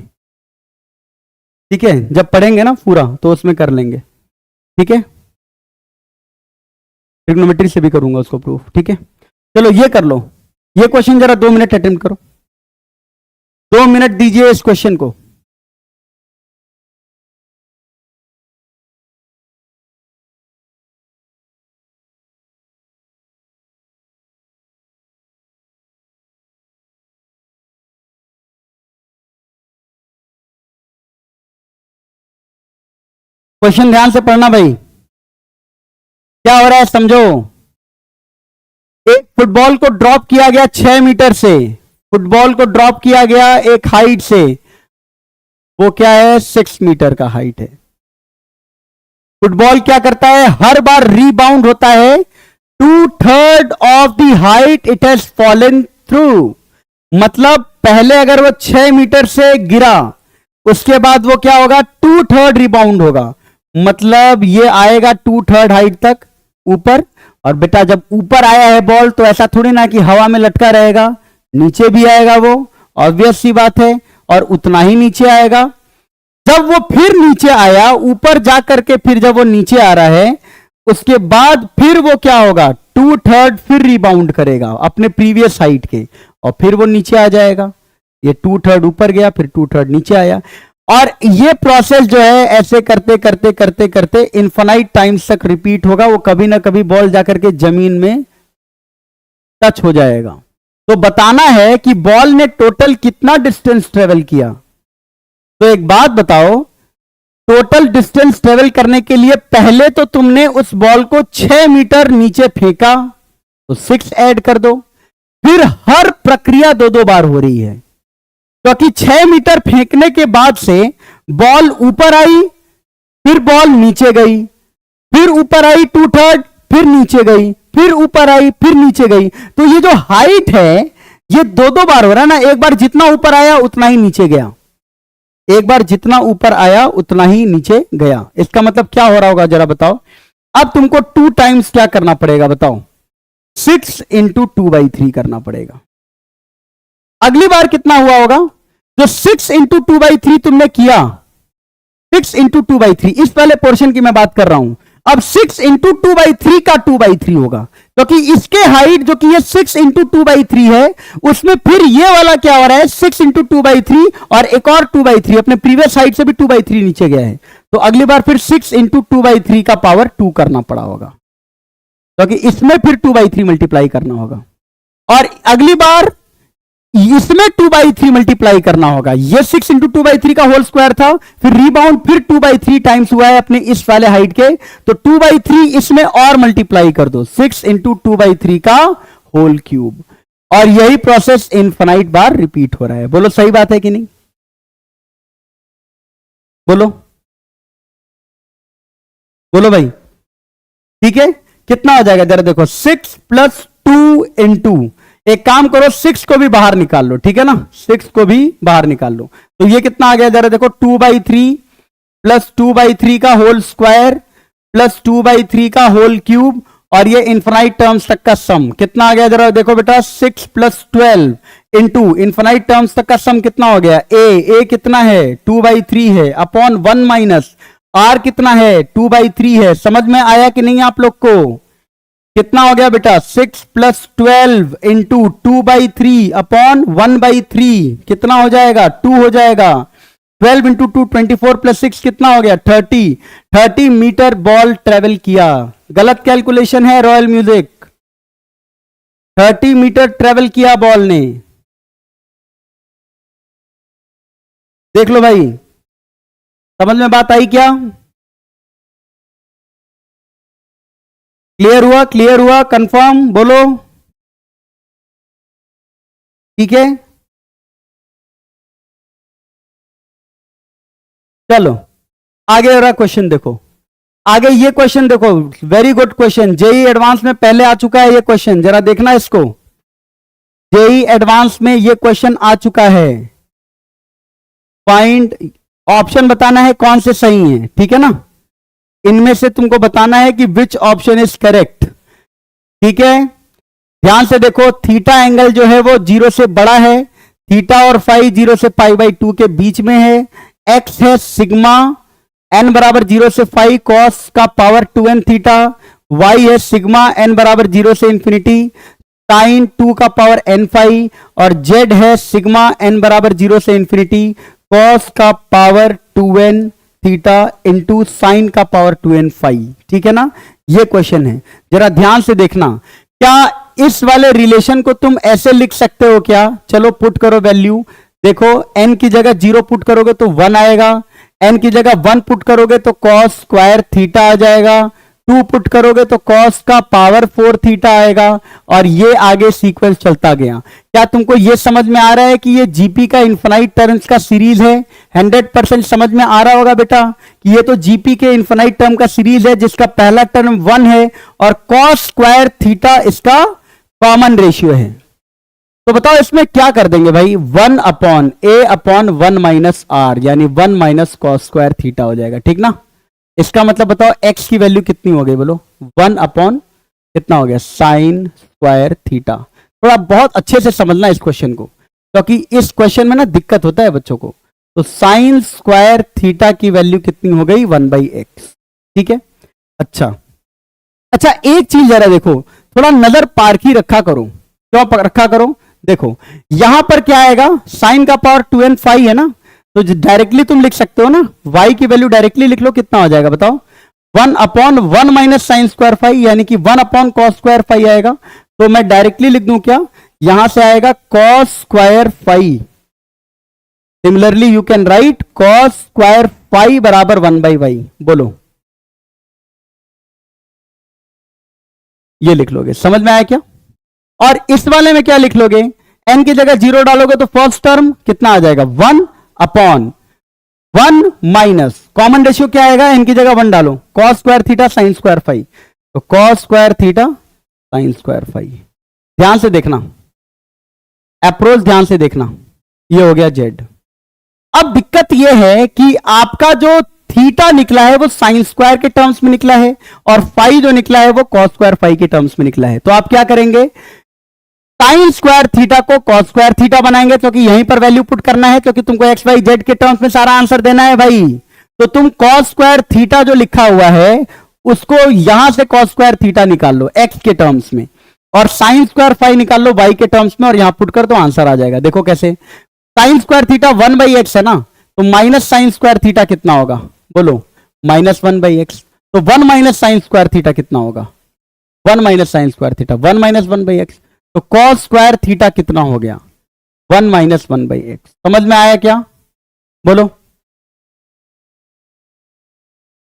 ठीक है, जब पढ़ेंगे ना पूरा तो उसमें कर लेंगे। ठीक है, ट्रिग्नोमेट्री से भी करूंगा उसको प्रूफ। ठीक है, चलो ये कर लो, ये क्वेश्चन जरा 2 मिनट अटेम्प्ट करो, 2 मिनट दीजिए इस क्वेश्चन को। क्वेश्चन ध्यान से पढ़ना भाई, क्या हो रहा है समझो। एक फुटबॉल को ड्रॉप किया गया 6 मीटर से, फुटबॉल को ड्रॉप किया गया एक हाइट से, वो क्या है? 6 मीटर का हाइट है। फुटबॉल क्या करता है? हर बार रीबाउंड होता है 2/3 of the height it has fallen through. मतलब पहले अगर वो 6 मीटर से गिरा, उसके बाद वो क्या होगा? 2/3 रिबाउंड होगा। मतलब ये आएगा 2/3 हाइट तक ऊपर। और बेटा जब ऊपर आया है बॉल तो ऐसा थोड़ी ना कि हवा में लटका रहेगा, नीचे भी आएगा वो, ऑब्वियस सी बात है, और उतना ही नीचे आएगा। जब वो फिर नीचे आया, ऊपर जा करके फिर जब वो नीचे आ रहा है, उसके बाद फिर वो क्या होगा, 2/3 फिर रिबाउंड करेगा अपने प्रीवियस हाइट के, और फिर वो नीचे आ जाएगा। ये 2/3 ऊपर गया, फिर 2/3 नीचे आया, और ये प्रोसेस जो है ऐसे करते करते करते करते इनफाइनाइट टाइम्स तक रिपीट होगा। वो कभी ना कभी बॉल जाकर के जमीन में टच हो जाएगा। तो बताना है कि बॉल ने टोटल कितना डिस्टेंस ट्रेवल किया। तो एक बात बताओ, टोटल डिस्टेंस ट्रेवल करने के लिए पहले तो तुमने उस बॉल को 6 मीटर नीचे फेंका, तो 6 ऐड कर दो। फिर हर प्रक्रिया 2-2 बार हो रही है, क्योंकि 6 मीटर फेंकने के बाद से बॉल ऊपर आई, फिर बॉल नीचे गई, फिर ऊपर आई 2/3, फिर नीचे गई, फिर ऊपर आई, फिर नीचे गई। तो ये जो हाइट है ये 2-2 बार हो रहा है ना। एक बार जितना ऊपर आया उतना ही नीचे गया, एक बार जितना ऊपर आया उतना ही नीचे गया। इसका मतलब क्या हो रहा होगा जरा बताओ। अब तुमको 2 टाइम्स क्या करना पड़ेगा बताओ, 6 × 2/3 करना पड़ेगा। अगली बार कितना हुआ होगा, जो 6 × 2/3 तुमने किया, 6 × 2/3, इस पहले पोर्शन की मैं बात कर रहा हूं। अब 6 × 2/3 का 2/3 होगा, क्योंकि इसके हाइट जो कि ये 6 × 2/3 है, उसमें फिर ये वाला क्या हो रहा है, 6 × 2/3 और एक और 2/3, अपने प्रीवियस हाइट से भी 2/3 नीचे गया है। तो अगली बार फिर 6 × 2/3 का पावर 2 करना पड़ा होगा, क्योंकि इसमें फिर 2/3 मल्टीप्लाई करना होगा, और अगली बार इसमें 2/3 मल्टीप्लाई करना होगा। ये 6 × 2/3 का होल स्क्वायर था, फिर रिबाउंड फिर 2/3 टाइम्स हुआ है अपने इस वाले हाइट के, तो 2/3 इसमें और मल्टीप्लाई कर दो, 6 × 2/3 का होल क्यूब। और यही प्रोसेस इनफाइनाइट बार रिपीट हो रहा है। बोलो सही बात है कि नहीं, बोलो बोलो भाई, ठीक है। कितना हो जाएगा जरा देखो, 6 + 2 × एक काम करो, 6 को भी बाहर निकाल लो, ठीक है ना, 6 को भी बाहर निकाल लो। तो ये कितना आ गया जरा देखो, 2/3 + 2/3 का होल स्क्वायर + 2/3 का होल क्यूब, और ये इनफाइनाइट टर्म्स तक का सम कितना आ गया जरा देखो बेटा, 6 + 12 × इनफाइनाइट टर्म्स तक का सम कितना हो गया, ए कितना है 2/3 है, अपॉन 1 माइनस आर कितना है 2/3 है। समझ में आया कि नहीं आप लोग को, कितना हो गया बेटा, 6 + 12 × 2/3 अपॉन 1/3 कितना हो जाएगा, 2 हो जाएगा। 12 × 2 24 + 6 कितना हो गया, 30 मीटर बॉल ट्रेवल किया। गलत कैलकुलेशन है रॉयल म्यूजिक, 30 मीटर ट्रेवल किया बॉल ने। देख लो भाई, समझ में बात आई क्या, क्लियर हुआ, कंफर्म बोलो, ठीक है। चलो आगे वाला क्वेश्चन देखो, आगे ये क्वेश्चन देखो, very good question, JEE advance में पहले आ चुका है ये क्वेश्चन, जरा देखना इसको, जेई एडवांस में ये क्वेश्चन आ चुका है। फाइंड, ऑप्शन बताना है कौन से सही है, ठीक है ना, इनमें से तुमको बताना है कि विच ऑप्शन इज करेक्ट, ठीक है। ध्यान से देखो, थीटा एंगल जो है वो 0 से बड़ा है, थीटा और फाई 0 से π/2 के बीच में है, एक्स है सिग्मा n बराबर 0 से फाई कॉस का पावर 2n थीटा, y है सिग्मा n बराबर 0 से इंफिनिटी साइन 2 का पावर n फाई, और z है सिग्मा n बराबर 0 से इंफिनिटी कॉस का power 2n theta into sine का पावर 2n फाई, ठीक है ना। ये क्वेश्चन है, जरा ध्यान से देखना। क्या इस वाले रिलेशन को तुम ऐसे लिख सकते हो क्या, चलो पुट करो वैल्यू, देखो n की जगह 0 पुट करोगे तो 1 आएगा, n की जगह 1 पुट करोगे तो कॉस स्क्वायर थीटा आ जाएगा, 2 पुट करोगे तो कॉस का पावर 4 थीटा आएगा, और ये आगे सीक्वेंस चलता गया। क्या तुमको ये समझ में आ रहा है कि ये जीपी का इनफाइनाइट टर्म्स का सीरीज है, 100% समझ में आ रहा होगा बेटा कि ये तो जीपी के इनफाइनाइट टर्म का सीरीज है, जिसका पहला टर्म 1 है और कॉस स्क्वायर थीटा इसका कॉमन रेशियो है। तो बताओ इसमें क्या कर देंगे भाई, 1/a/1 - r, यानी 1 - cos स्क्वायर थीटा हो जाएगा, ठीक ना। इसका मतलब बताओ x की वैल्यू कितनी हो गई, बोलो 1 अपॉन कितना हो गया, साइन स्क्वायर थीटा। थोड़ा बहुत अच्छे से समझना इस क्वेश्चन को, क्योंकि इस क्वेश्चन में ना दिक्कत होता है बच्चों को। तो साइन स्क्वायर थीटा की वैल्यू कितनी हो गई, 1/x। ठीक है, अच्छा अच्छा, एक चीज जरा देखो, थोड़ा नजर पारखी रखा करो। क्यों रखा करो, देखो यहां पर क्या आएगा, साइन का पावर 2n5 है ना, तो डायरेक्टली तुम लिख सकते हो ना, y की वैल्यू डायरेक्टली लिख लो, कितना हो जाएगा बताओ, 1 upon 1 minus sign square five, यानी कि 1 अपॉन कॉस स्क्वायर फाइव आएगा। तो मैं डायरेक्टली लिख दूं क्या, यहां से आएगा cos square five. Similarly you can write cos square five बराबर 1/y। बोलो, ये लिख लोगे, समझ में आया क्या। और इस वाले में क्या लिख लोगे, n की जगह 0 डालोगे तो फर्स्ट टर्म कितना आ जाएगा, 1 अपॉन 1 माइनस कॉमन रेशियो क्या आएगा, n की जगह 1 डालो, cos square theta sine square five, तो cos square theta sine square five. ध्यान से देखना, अप्रोच ध्यान से देखना, ये हो गया z। अब दिक्कत यह है कि आपका जो थीटा निकला है वो साइन स्क्वायर के टर्म्स में निकला है, और फाइव जो निकला है वो कॉस स्क्वायर फाइव के टर्म्स में निकला है। तो आप क्या करेंगे, साइन स्क्वायर थीटा को कॉस स्क्वायर थीटा बनाएंगे, क्योंकि यहीं पर वैल्यू पुट करना है, क्योंकि तुमको एक्स वाई जेड के टर्म्स में सारा आंसर देना है भाई। तो तुम कॉस स्क्वायर थीटा जो लिखा हुआ है उसको यहां से कॉस स्क्वायर थीटा निकाल लो एक्स के टर्म्स में, और साइन स्क्वायर फाइव निकाल लो वाई के टर्म्स में, और यहां पुट कर दो, आंसर आ जाएगा। देखो कैसे, साइन स्क्वायर थीटा 1/x है ना, तो माइनस साइन स्क्वायर थीटा कितना होगा, बोलो -1/x। तो 1 माइनस साइन स्क्वायर थीटा कितना होगा, 1 minus sine square theta 1 minus 1/x। तो कॉस स्क्वायर थीटा कितना हो गया, 1 माइनस 1/x। समझ में आया क्या, बोलो,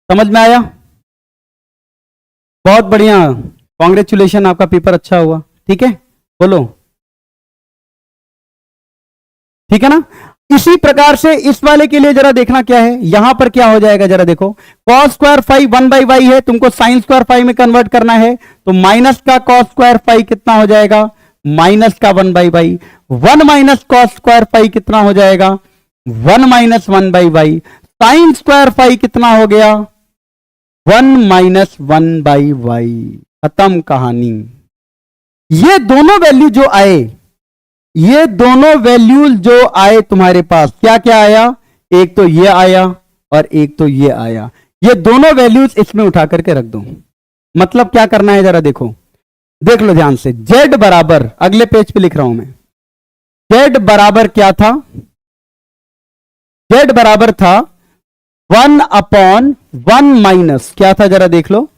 समझ में आया, बहुत बढ़िया, कॉन्ग्रेचुलेशन, आपका पेपर अच्छा हुआ। ठीक है, बोलो, ठीक है ना। इसी प्रकार से इस वाले के लिए जरा देखना क्या है, यहां पर क्या हो जाएगा, जरा देखो, कॉस स्क्वायर फाइव 1/y है, तुमको साइन स्क्वायर फाइव में कन्वर्ट करना है, तो माइनस का कॉस स्क्वायर फाइव कितना हो जाएगा, माइनस का 1/y। 1 minus cos square five कितना हो जाएगा, 1 minus 1/y। Sign square five कितना हो गया, 1 माइनस 1/y। खत्म कहानी। ये दोनों वैल्यू जो आए, ये दोनों वैल्यूज जो आए तुम्हारे पास, क्या क्या आया, एक तो ये आया और एक तो ये आया। ये दोनों वैल्यूज इसमें उठा करके रख दो। मतलब क्या करना है, जरा देखो, देख लो ध्यान से। z बराबर, अगले पेज पे लिख रहा हूं मैं, z बराबर क्या था, z बराबर था 1 अपॉन 1 माइनस क्या था, जरा देख लो,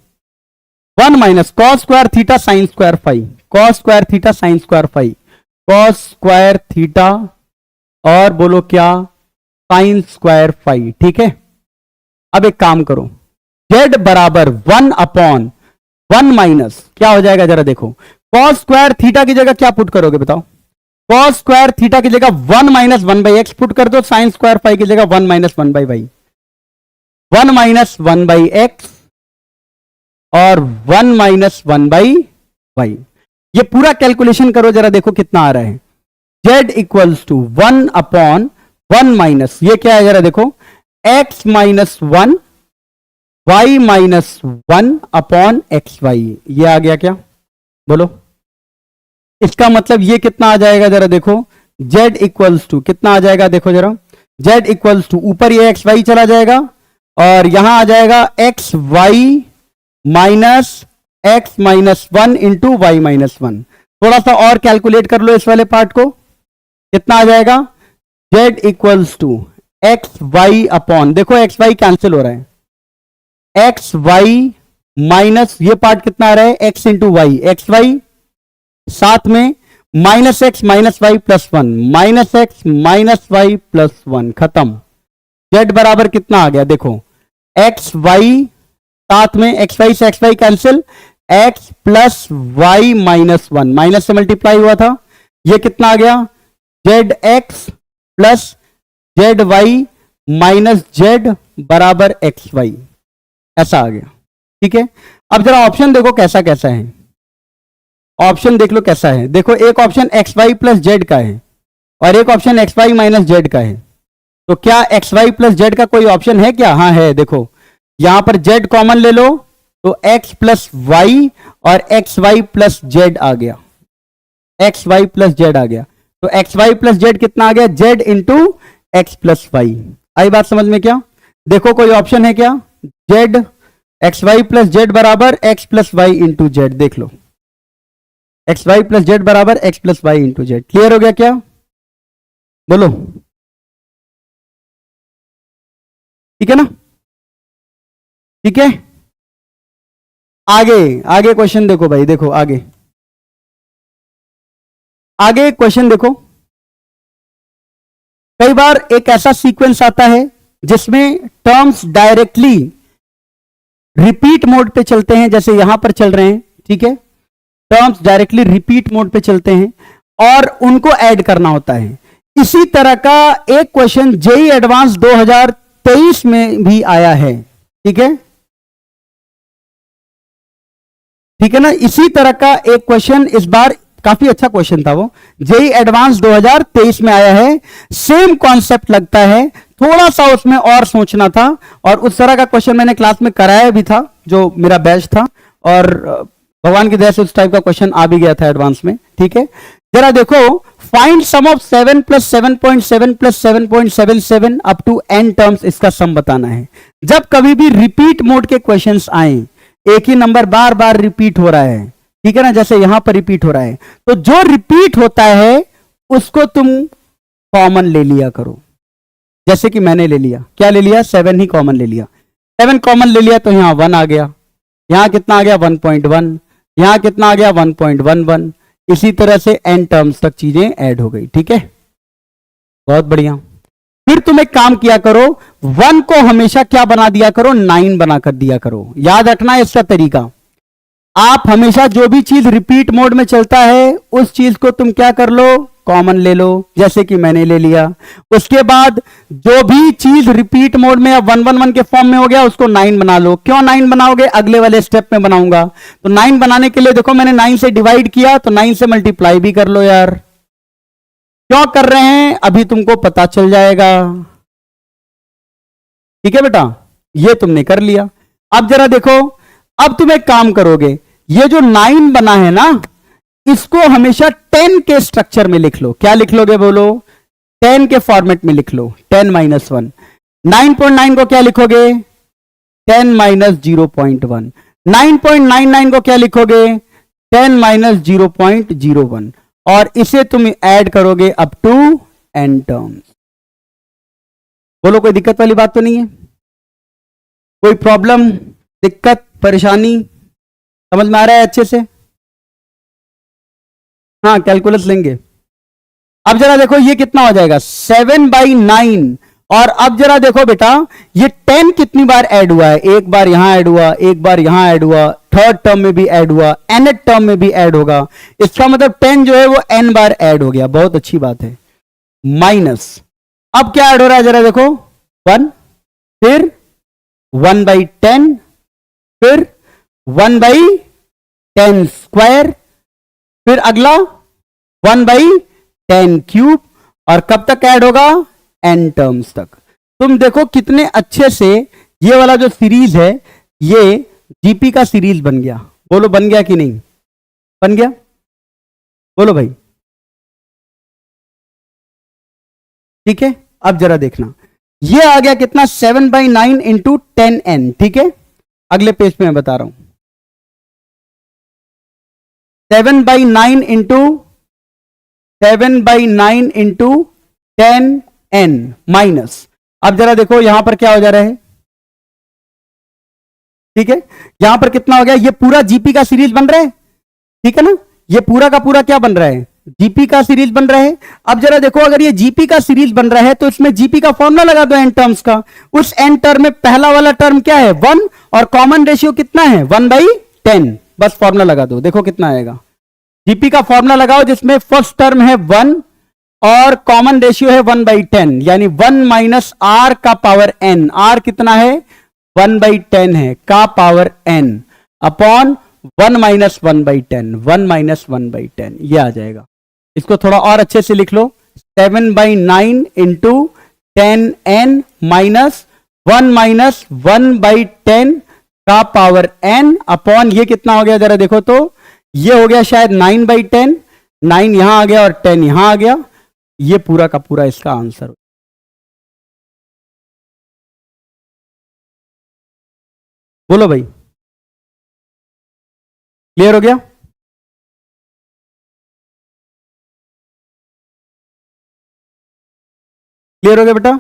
1 minus cos square theta sine square five, cos square theta sine square five, cos square theta और बोलो क्या, साइन स्क्वायर फाइव। ठीक है, अब एक काम करो, z बराबर 1 अपॉन 1 माइनस क्या हो जाएगा, जरा देखो, कॉस स्क्वायर थीटा की जगह क्या पुट करोगे बताओ, कॉस स्क्वायर थीटा की जगह 1 माइनस 1/x पुट कर दो, साइन स्क्वायर फाइव की जगह 1 माइनस 1/y, 1 माइनस 1/x और 1 माइनस 1/y। ये पूरा कैलकुलेशन करो, जरा देखो कितना आ रहा है, z equals to 1 upon 1 minus, ये क्या है जरा देखो, x minus 1 y minus 1 upon x y. ये आ गया क्या, बोलो, इसका मतलब ये कितना आ जाएगा, जरा देखो, z इक्वल्स टू कितना आ जाएगा, देखो जरा, z इक्वल्स टू ऊपर ये एक्स वाई चला जाएगा, और यहां आ जाएगा x y minus x minus 1 into y minus 1। थोड़ा सा और कैलकुलेट कर लो इस वाले पार्ट को, कितना आ जाएगा, z equals to x y upon, देखो एक्स वाई कैंसिल हो रहा है, एक्स वाई माइनस ये पार्ट कितना आ रहा है, x into y, x y साथ में minus x minus y plus 1, minus x minus y plus 1, खत्म। z बराबर कितना आ गया, देखो, एक्स वाई साथ में एक्स वाई से x y cancel, x plus y minus 1, minus से मल्टीप्लाई हुआ था, ये कितना आ गया, z x plus z y minus z बराबर एक्स वाई, ऐसा आ गया। ठीक है, अब जरा ऑप्शन देखो कैसा कैसा है, ऑप्शन देख लो कैसा है, देखो एक option x y plus z का है और एक option x y minus z का है। तो क्या एक्स वाई प्लस जेड का कोई ऑप्शन है क्या, हाँ है, देखो यहां पर z कॉमन ले लो तो x प्लस वाई और एक्स वाई प्लस जेड आ गया, एक्स वाई प्लस जेड आ गया। तो एक्स वाई प्लस जेड कितना आ गया, z into x plus y. आई बात समझ में क्या? देखो कोई ऑप्शन है क्या, z x y plus z बराबर x plus y into z, देख लो एक्स वाई प्लस जेड बराबर x plus y into z. Clear हो गया क्या? बोलो, ठीक है ना? ठीक है, आगे आगे क्वेश्चन देखो भाई, देखो आगे आगे क्वेश्चन देखो। कई बार एक ऐसा सीक्वेंस आता है जिसमें टर्म्स डायरेक्टली रिपीट मोड पे चलते हैं, जैसे यहां पर चल रहे हैं, ठीक है? टर्म्स डायरेक्टली रिपीट मोड पे चलते हैं और उनको ऐड करना होता है। इसी तरह का एक क्वेश्चन जेईई एडवांस 2023 में भी आया है, ठीक है? ठीक है ना? इसी तरह का एक क्वेश्चन इस बार, काफी अच्छा क्वेश्चन था वो, जेईई एडवांस 2023 में आया है। सेम कॉन्सेप्ट लगता है, थोड़ा सा उसमें और सोचना था, और उस तरह का क्वेश्चन मैंने क्लास में कराया भी था, जो मेरा बैच था, और भगवान की दया से उस टाइप का क्वेश्चन आ भी गया था एडवांस में, ठीक है? जरा देखो, find sum of 7 plus 7.7 plus 7.77 up to n terms, इसका सम बताना है। जब कभी भी रिपीट मोड के क्वेश्चंस आए, एक ही नंबर बार बार रिपीट हो रहा है, ठीक है ना, जैसे यहां पर रिपीट हो रहा है, तो जो रिपीट होता है उसको तुम कॉमन ले लिया करो। जैसे कि मैंने ले लिया, क्या ले लिया, 7 ही कॉमन ले लिया। 7 कॉमन ले लिया तो यहां 1 आ गया, यहां कितना आ गया 1.1, यहां कितना आ गया 1.11। इसी तरह से n टर्म्स तक चीजें ऐड हो गई, ठीक है? बहुत बढ़िया। फिर तुम एक काम किया करो, 1 को हमेशा क्या बना दिया करो, 9 बना कर दिया करो। याद रखना है इसका तरीका, आप हमेशा जो भी चीज रिपीट मोड में चलता है उस चीज को तुम क्या कर लो, कॉमन ले लो, जैसे कि मैंने ले लिया। उसके बाद जो भी चीज रिपीट मोड में अब 111 के फॉर्म में हो गया उसको 9 बना लो। क्यों 9 बनाओगे, अगले वाले स्टेप में बनाऊंगा। तो 9 बनाने के लिए देखो मैंने 9 से डिवाइड किया, तो 9 से मल्टीप्लाई भी कर लो यार। क्यों कर रहे हैं अभी तुमको पता चल जाएगा, ठीक है बेटा? ये तुमने कर लिया। अब जरा देखो, अब तुम एक काम करोगे, ये जो 9 बना है ना, इसको हमेशा 10 के स्ट्रक्चर में लिख लो। क्या लिख लोगे बोलो, 10 के फॉर्मेट में लिख लो, 10 माइनस 1। 9.9 को क्या लिखोगे, 10 माइनस 0.1। 9.99 को क्या लिखोगे, 10 माइनस 0.01। और इसे तुम ऐड करोगे अप टू n टर्म्स। बोलो, कोई दिक्कत वाली बात तो नहीं है? कोई प्रॉब्लम, दिक्कत, परेशानी? समझ में आ रहा है अच्छे से? हाँ, कैलकुलस लेंगे। अब जरा देखो ये कितना हो जाएगा, 7/9। और अब जरा देखो बेटा, ये 10 कितनी बार ऐड हुआ है, एक बार यहां ऐड हुआ, एक बार यहां ऐड हुआ, थर्ड टर्म में भी ऐड हुआ, nth टर्म में भी ऐड होगा। इसका मतलब 10 जो है वो n बार ऐड हो गया। बहुत अच्छी बात है। माइनस, अब क्या ऐड हो रहा है जरा देखो, 1, फिर 1/10, फिर 1/10 स्क्वायर, फिर अगला 1/10 क्यूब, और कब तक ऐड होगा, n टर्म्स तक। तुम देखो कितने अच्छे से ये वाला जो सीरीज है ये जीपी का सीरीज बन गया। बोलो बन गया कि नहीं बन गया, बोलो भाई। ठीक है, अब जरा देखना, ये आ गया कितना, 7/9 इंटू 10n। ठीक है, अगले पेज पे मैं बता रहा हूं, 7/9 इंटू 10n माइनस, अब जरा देखो यहां पर क्या हो जा रहा है। ठीक है, यहां पर कितना हो गया, ये पूरा जीपी का सीरीज बन रहा है। ठीक है ना, ये पूरा का पूरा क्या बन रहा है, जीपी का सीरीज बन रहा है। अब जरा देखो, अगर ये जीपी का सीरीज बन रहा है तो इसमें जीपी का फॉर्मूला लगा दो एन टर्म्स का। उस एन टर्म में पहला वाला टर्म क्या है, 1, और कॉमन रेशियो कितना है, 1/10। बस फॉर्मूला लगा दो, देखो कितना आएगा। जीपी का फॉर्मूला लगाओ जिसमें फर्स्ट टर्म है 1 और कॉमन रेशियो है 1/10, यानी 1 माइनस आर का पावर n। आर कितना है, 1/10 है, का power n upon 1 minus 1/10, 1 minus 1/10, ये आ जाएगा। इसको थोड़ा और अच्छे से लिख लो, 7/9 इंटू 10n माइनस 1 माइनस 1/10 का पावर n अपॉन ये कितना हो गया जरा देखो तो, ये हो गया शायद 9/10, 9 यहां आ गया और 10 यहां आ गया, ये पूरा का पूरा इसका आंसर। बोलो भाई, क्लियर हो गया? क्लियर हो गया बेटा?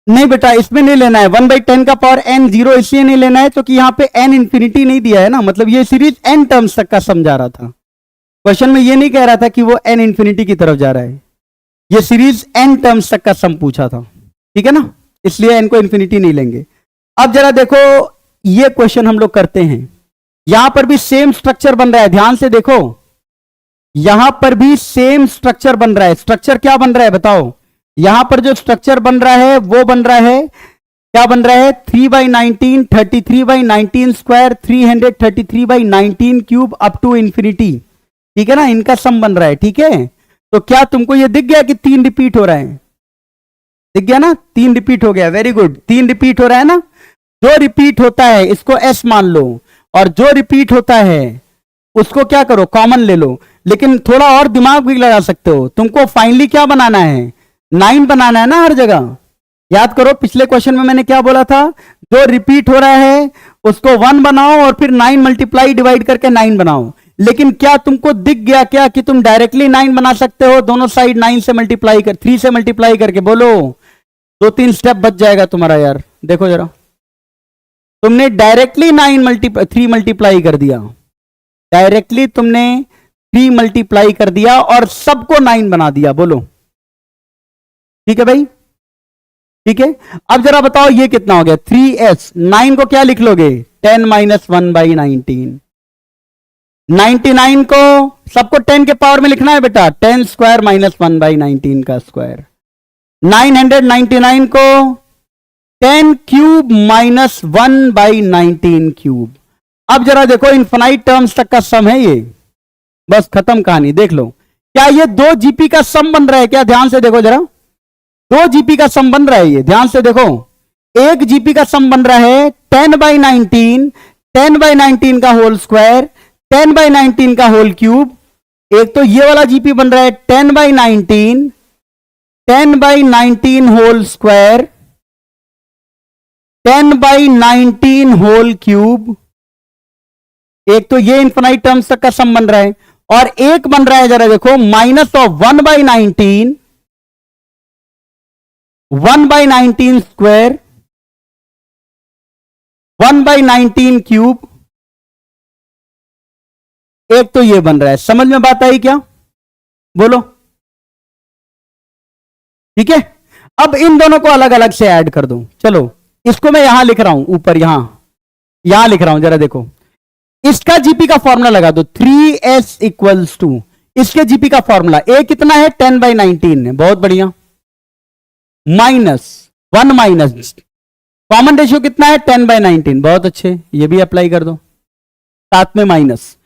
नहीं बेटा, इसमें नहीं लेना है 1/10 का पावर n 0, इसलिए नहीं लेना है क्योंकि यहां पे n इंफिनिटी नहीं दिया है ना, मतलब ये सीरीज n टर्म्स तक का समझा रहा था। क्वेश्चन में ये नहीं कह रहा था कि वो n इंफिनिटी की तरफ जा रहा है, ये सीरीज n टर्म्स तक का सम पूछा था, ठीक है ना, इसलिए n को इंफिनिटी नहीं लेंगे। अब जरा देखो, ये क्वेश्चन हम लोग करते हैं, यहां पर भी सेम स्ट्रक्चर बन रहा है, ध्यान से देखो, यहां पर भी सेम स्ट्रक्चर बन रहा है। स्ट्रक्चर क्या बन रहा है बताओ? यहां पर जो स्ट्रक्चर बन रहा है वो बन रहा है, क्या बन रहा है? 3/19, 33/19 square, 333/19 cube up to infinity, ठीक है ना, इनका सम बन रहा है, ठीक है। तो क्या तुमको ये दिख गया कि 3 रिपीट हो रहा है? दिख गया ना, 3 रिपीट हो गया, वेरी गुड, 3 रिपीट हो रहा है ना। जो रिपीट होता है इसको एस मान लो, और जो रिपीट होता है उसको क्या करो, कॉमन ले लो। लेकिन थोड़ा और दिमाग भी लगा सकते हो, तुमको फाइनली क्या बनाना है? 9 बनाना है ना हर जगह। याद करो पिछले क्वेश्चन में मैंने क्या बोला था, जो रिपीट हो रहा है उसको 1 बनाओ और फिर 9 मल्टीप्लाई डिवाइड करके 9 बनाओ। लेकिन क्या तुमको दिख गया क्या कि तुम डायरेक्टली 9 बना सकते हो, दोनों साइड 9 से मल्टीप्लाई कर, 3 से मल्टीप्लाई करके? बोलो, 2-3 स्टेप बच जाएगा तुम्हारा यार। देखो जरा, तुमने डायरेक्टली 3 मल्टीप्लाई कर दिया, डायरेक्टली तुमने 3 मल्टीप्लाई कर दिया और सबको 9 बना दिया। बोलो ठीक है भाई, ठीक है। अब जरा बताओ ये कितना हो गया? 3s, 9 को क्या लिख लोगे? 10 माइनस 1/19। 99 को सबको 10 के पावर में लिखना है बेटा, 10 स्क्वायर माइनस 1/19 का स्क्वायर। 999 को 10 क्यूब माइनस 1/19 क्यूब। अब जरा देखो, इन्फिनाइट टर्म्स तक का सम है ये, बस खत्म कहानी। देख लो, क्या ये 2 जीपी का सम बन रहा है क्या? ध्यान से देखो जरा, 2 जीपी का सम बन रहा है ये, ध्यान से देखो। 1 जीपी का सम बन रहा है 10/19, 10/19 का होल स्क्वायर, 10/19 का होल क्यूब। एक तो ये वाला जीपी बन रहा है 10/19, 10/19 होल स्क्वायर, 10/19 होल क्यूब। एक तो ये इंफिनाइट टर्म्स तक का सम बन रहा है, और एक बन रहा है जरा देखो, माइनस ऑफ 1/19, 1/19 स्क्वायर, 1/19 क्यूब। एक तो ये बन रहा है। समझ में बात आई क्या? बोलो, ठीक है। अब इन दोनों को अलग अलग से ऐड कर दो। चलो, इसको मैं यहां लिख रहा हूं, ऊपर यहां लिख रहा हूं, जरा देखो। इसका जीपी का फॉर्मूला लगा दो, 3s इक्वल्स टू, इसके जीपी का फॉर्मूला ए कितना है? 10/19 है, बहुत बढ़िया, माइनस 1 माइनस कॉमन रेशियो कितना है? 10/19, बहुत अच्छे, ये भी अप्लाई कर दो, साथ में माइनस।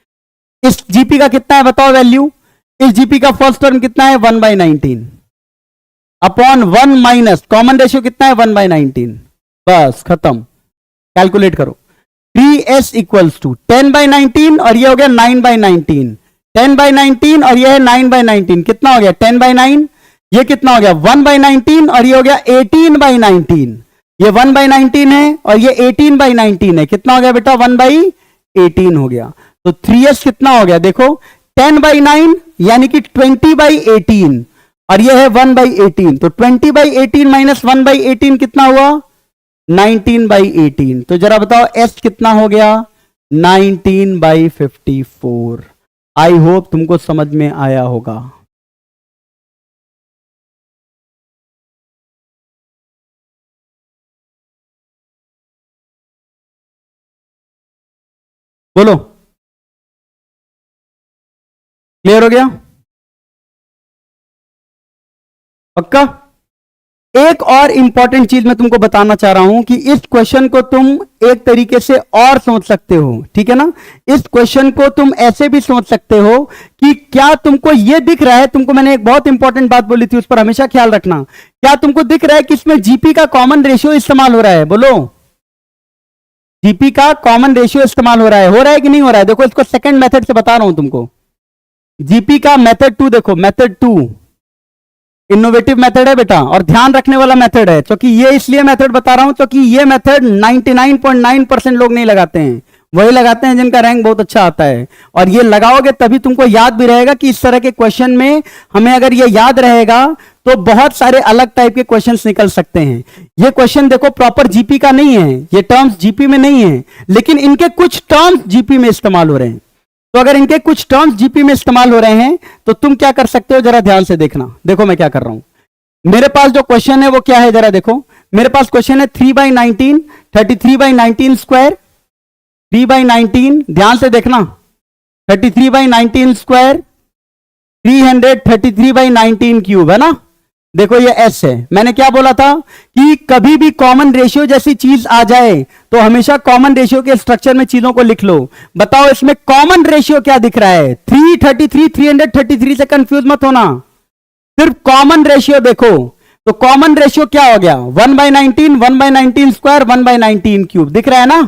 इस जीपी का कितना है बताओ वैल्यू? इस जीपी का फर्स्ट टर्म कितना है? 1/19 अपॉन 1 माइनस कॉमन रेशियो कितना है? 1/19, बस खत्म। कैलकुलेट करो, 3s इक्वल्स टू 10/19 और ये हो गया 9/19, 10/19 और ये है 9/19, कितना हो गया? 10/9, ये कितना हो गया? 1/19 और ये हो गया 18/19, ये 1/19 है और ये 18/19 है, कितना हो गया बेटा? 1/18 हो गया। तो 3s कितना हो गया देखो, 10/9 यानी कि 20/18, और ये है 1/18, तो 20/18 माइनस 1/18 कितना हुआ? 19/18। तो जरा बताओ s कितना हो गया? 19/54। आई होप तुमको समझ में आया होगा। बोलो, क्लियर हो गया? पक्का? एक और इंपॉर्टेंट चीज मैं तुमको बताना चाह रहा हूं कि इस क्वेश्चन को तुम एक तरीके से और सोच सकते हो, ठीक है ना। इस क्वेश्चन को तुम ऐसे भी सोच सकते हो कि क्या तुमको यह दिख रहा है, तुमको मैंने एक बहुत इंपॉर्टेंट बात बोली थी, उस पर हमेशा ख्याल रखना। क्या तुमको दिख रहा है कि इसमें जीपी का कॉमन रेशियो इस्तेमाल हो रहा है? बोलो, जीपी का कॉमन रेशियो इस्तेमाल हो रहा है कि नहीं हो रहा है? देखो इसको सेकंड मेथड से बता रहा हूं तुमको। जीपी का मेथड 2 देखो, मेथड 2 इनोवेटिव मेथड है बेटा, और ध्यान रखने वाला मेथड है। क्योंकि ये इसलिए मेथड बता रहा हूं क्योंकि ये मेथड 99.9% लोग नहीं लगाते हैं, वही लगाते हैं जिनका रैंक बहुत अच्छा आता है। और ये लगाओगे तभी तुमको याद भी रहेगा कि इस तरह के क्वेश्चन में हमें अगर ये याद रहेगा तो बहुत सारे अलग टाइप के क्वेश्चंस निकल सकते हैं। ये क्वेश्चन देखो प्रॉपर जीपी का नहीं है, ये टर्म्स जीपी में नहीं है, लेकिन इनके कुछ टर्म्स जीपी में इस्तेमाल हो रहे हैं। तो अगर इनके कुछ टर्म्स जीपी में इस्तेमाल हो रहे हैं तो तुम क्या कर सकते हो, जरा ध्यान से देखना। देखो मैं क्या कर रहा हूं, मेरे पास जो क्वेश्चन है वो क्या है, जरा देखो। मेरे पास क्वेश्चन है 3/19, 33/19 स्क्वायर, 3/19, ध्यान से देखना, 33/19 स्क्वायर, 333/19 क्यूब, है ना। देखो ये एस है। मैंने क्या बोला था कि कभी भी कॉमन रेशियो जैसी चीज आ जाए तो हमेशा कॉमन रेशियो के स्ट्रक्चर में चीजों को लिख लो। बताओ इसमें कॉमन रेशियो क्या दिख रहा है? 333, 333 से कंफ्यूज मत होना, सिर्फ कॉमन रेशियो देखो। तो कॉमन रेशियो क्या हो गया? 1/19, 1/19 स्क्वायर, 1/19 क्यूब, दिख रहा है ना।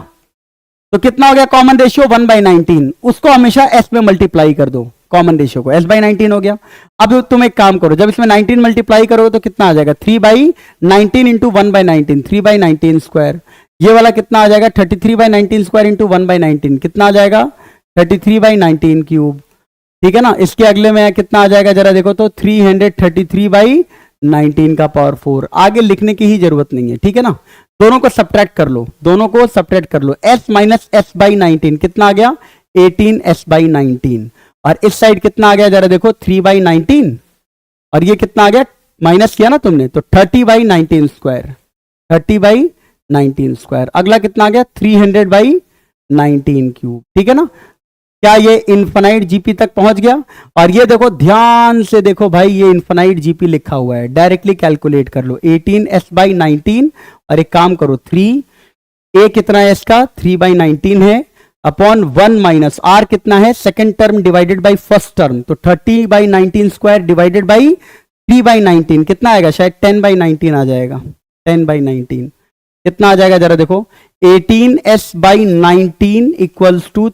तो कितना हो गया कॉमन रेशियो? 1/19। उसको हमेशा एस में मल्टीप्लाई कर दो, कॉमन रेशियो को, s/19 हो गया। अब तुम एक काम करो, जब इसमें 19 मल्टीप्लाई करोगे तो कितना आ जाएगा? 3/19 इंटू 1/19, 3/19 स्क्वायर। ये वाला कितना आ जाएगा? 33/19 स्क्वायर इंटू 1/19, कितना आ जाएगा? 33/19 क्यूब, ठीक है ना। इसके अगले में कितना आ जाएगा जरा देखो तो, 333/19 का पावर 4। आगे लिखने की ही जरूरत नहीं है, ठीक है ना। दोनों को सब्ट्रैक्ट कर लो, दोनों को सब्ट्रैक्ट कर लो। s माइनस s/19 कितना आ गया? 18s/19। और इस साइड कितना आ गया जरा देखो? 3/19। और ये कितना आ गया? माइनस किया ना तुमने, तो 30/19 स्क्वायर, 30/19 स्क्वायर। अगला कितना आ गया? 300/19 क्यूब, ठीक है ना। क्या ये इन्फिनाइट जीपी तक पहुंच गया? और ये देखो ध्यान से देखो भाई, ये इन्फिनाइट जीपी लिखा हुआ है, डायरेक्टली कैलकुलेट कर लो। 18s/19, और एक काम करो, 3 a कितना है इसका? 3/19 है, अपॉन 1 माइनस आर कितना है? Second term divided by first term, तो 30/19 स्क्वायर डिवाइडेड बाई 3/19 कितना आएगा? शायद 10/19 आ जाएगा। 10/19 कितना आ जाएगा जरा देखो? 18s/19 इक्वल्स टू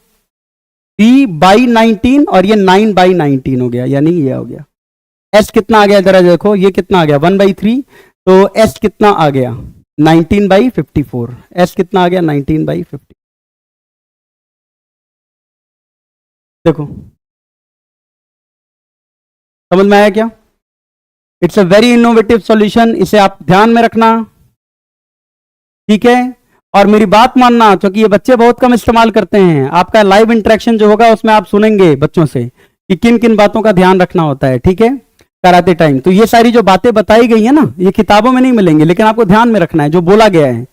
3/19, और ये 9/19 हो गया, यानी ये हो गया। s कितना आ गया जरा देखो, ये कितना आ गया? 1/3, तो s कितना आ गया? 19/54। s कितना आ गया? 19/50। देखो समझ में आया क्या? It's a very innovative solution, इसे आप ध्यान में रखना, ठीक है। और मेरी बात मानना, क्योंकि ये बच्चे बहुत कम इस्तेमाल करते हैं। आपका लाइव इंटरेक्शन जो होगा उसमें आप सुनेंगे बच्चों से कि किन किन बातों का ध्यान रखना होता है, ठीक है, कराते टाइम। तो ये सारी जो बातें बताई गई है ना, ये किताबों में नहीं मिलेंगे, लेकिन आपको ध्यान में रखना है जो बोला गया है।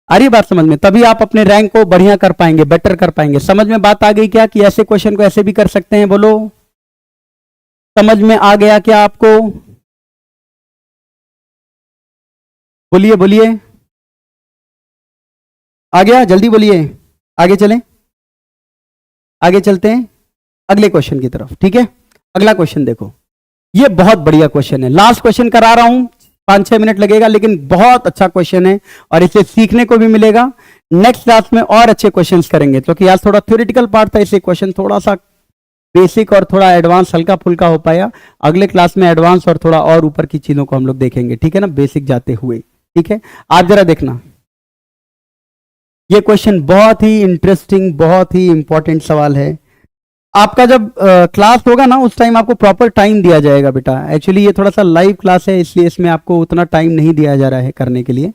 आ रही बात समझ में? तभी आप अपने रैंक को बढ़िया कर पाएंगे, बेटर कर पाएंगे। समझ में बात आ गई क्या कि ऐसे क्वेश्चन को ऐसे भी कर सकते हैं? बोलो, समझ में आ गया क्या आपको? बोलिए बोलिए, आ गया? जल्दी बोलिए, आगे चलें, आगे चलते हैं अगले क्वेश्चन की तरफ, ठीक है। अगला क्वेश्चन देखो, ये बहुत बढ़िया क्वेश्चन है, लास्ट क्वेश्चन करा रहा हूं, 5-6 मिनट लगेगा, लेकिन बहुत अच्छा क्वेश्चन है और इसे सीखने को भी मिलेगा। नेक्स्ट क्लास में और अच्छे क्वेश्चंस करेंगे, क्योंकि आज थोड़ा थ्योरेटिकल पार्ट था, इसे क्वेश्चन थोड़ा सा बेसिक और थोड़ा एडवांस हल्का फुल्का हो पाया। अगले क्लास में एडवांस और थोड़ा और ऊपर की चीजों को हम लोग देखेंगे, ठीक है ना, बेसिक जाते हुए, ठीक है। आप जरा देखना, ये क्वेश्चन बहुत ही इंटरेस्टिंग, बहुत ही इंपॉर्टेंट सवाल है। आपका जब क्लास होगा ना, उस टाइम आपको प्रॉपर टाइम दिया जाएगा बेटा। एक्चुअली ये थोड़ा सा लाइव क्लास है, इसलिए इसमें आपको उतना टाइम नहीं दिया जा रहा है करने के लिए,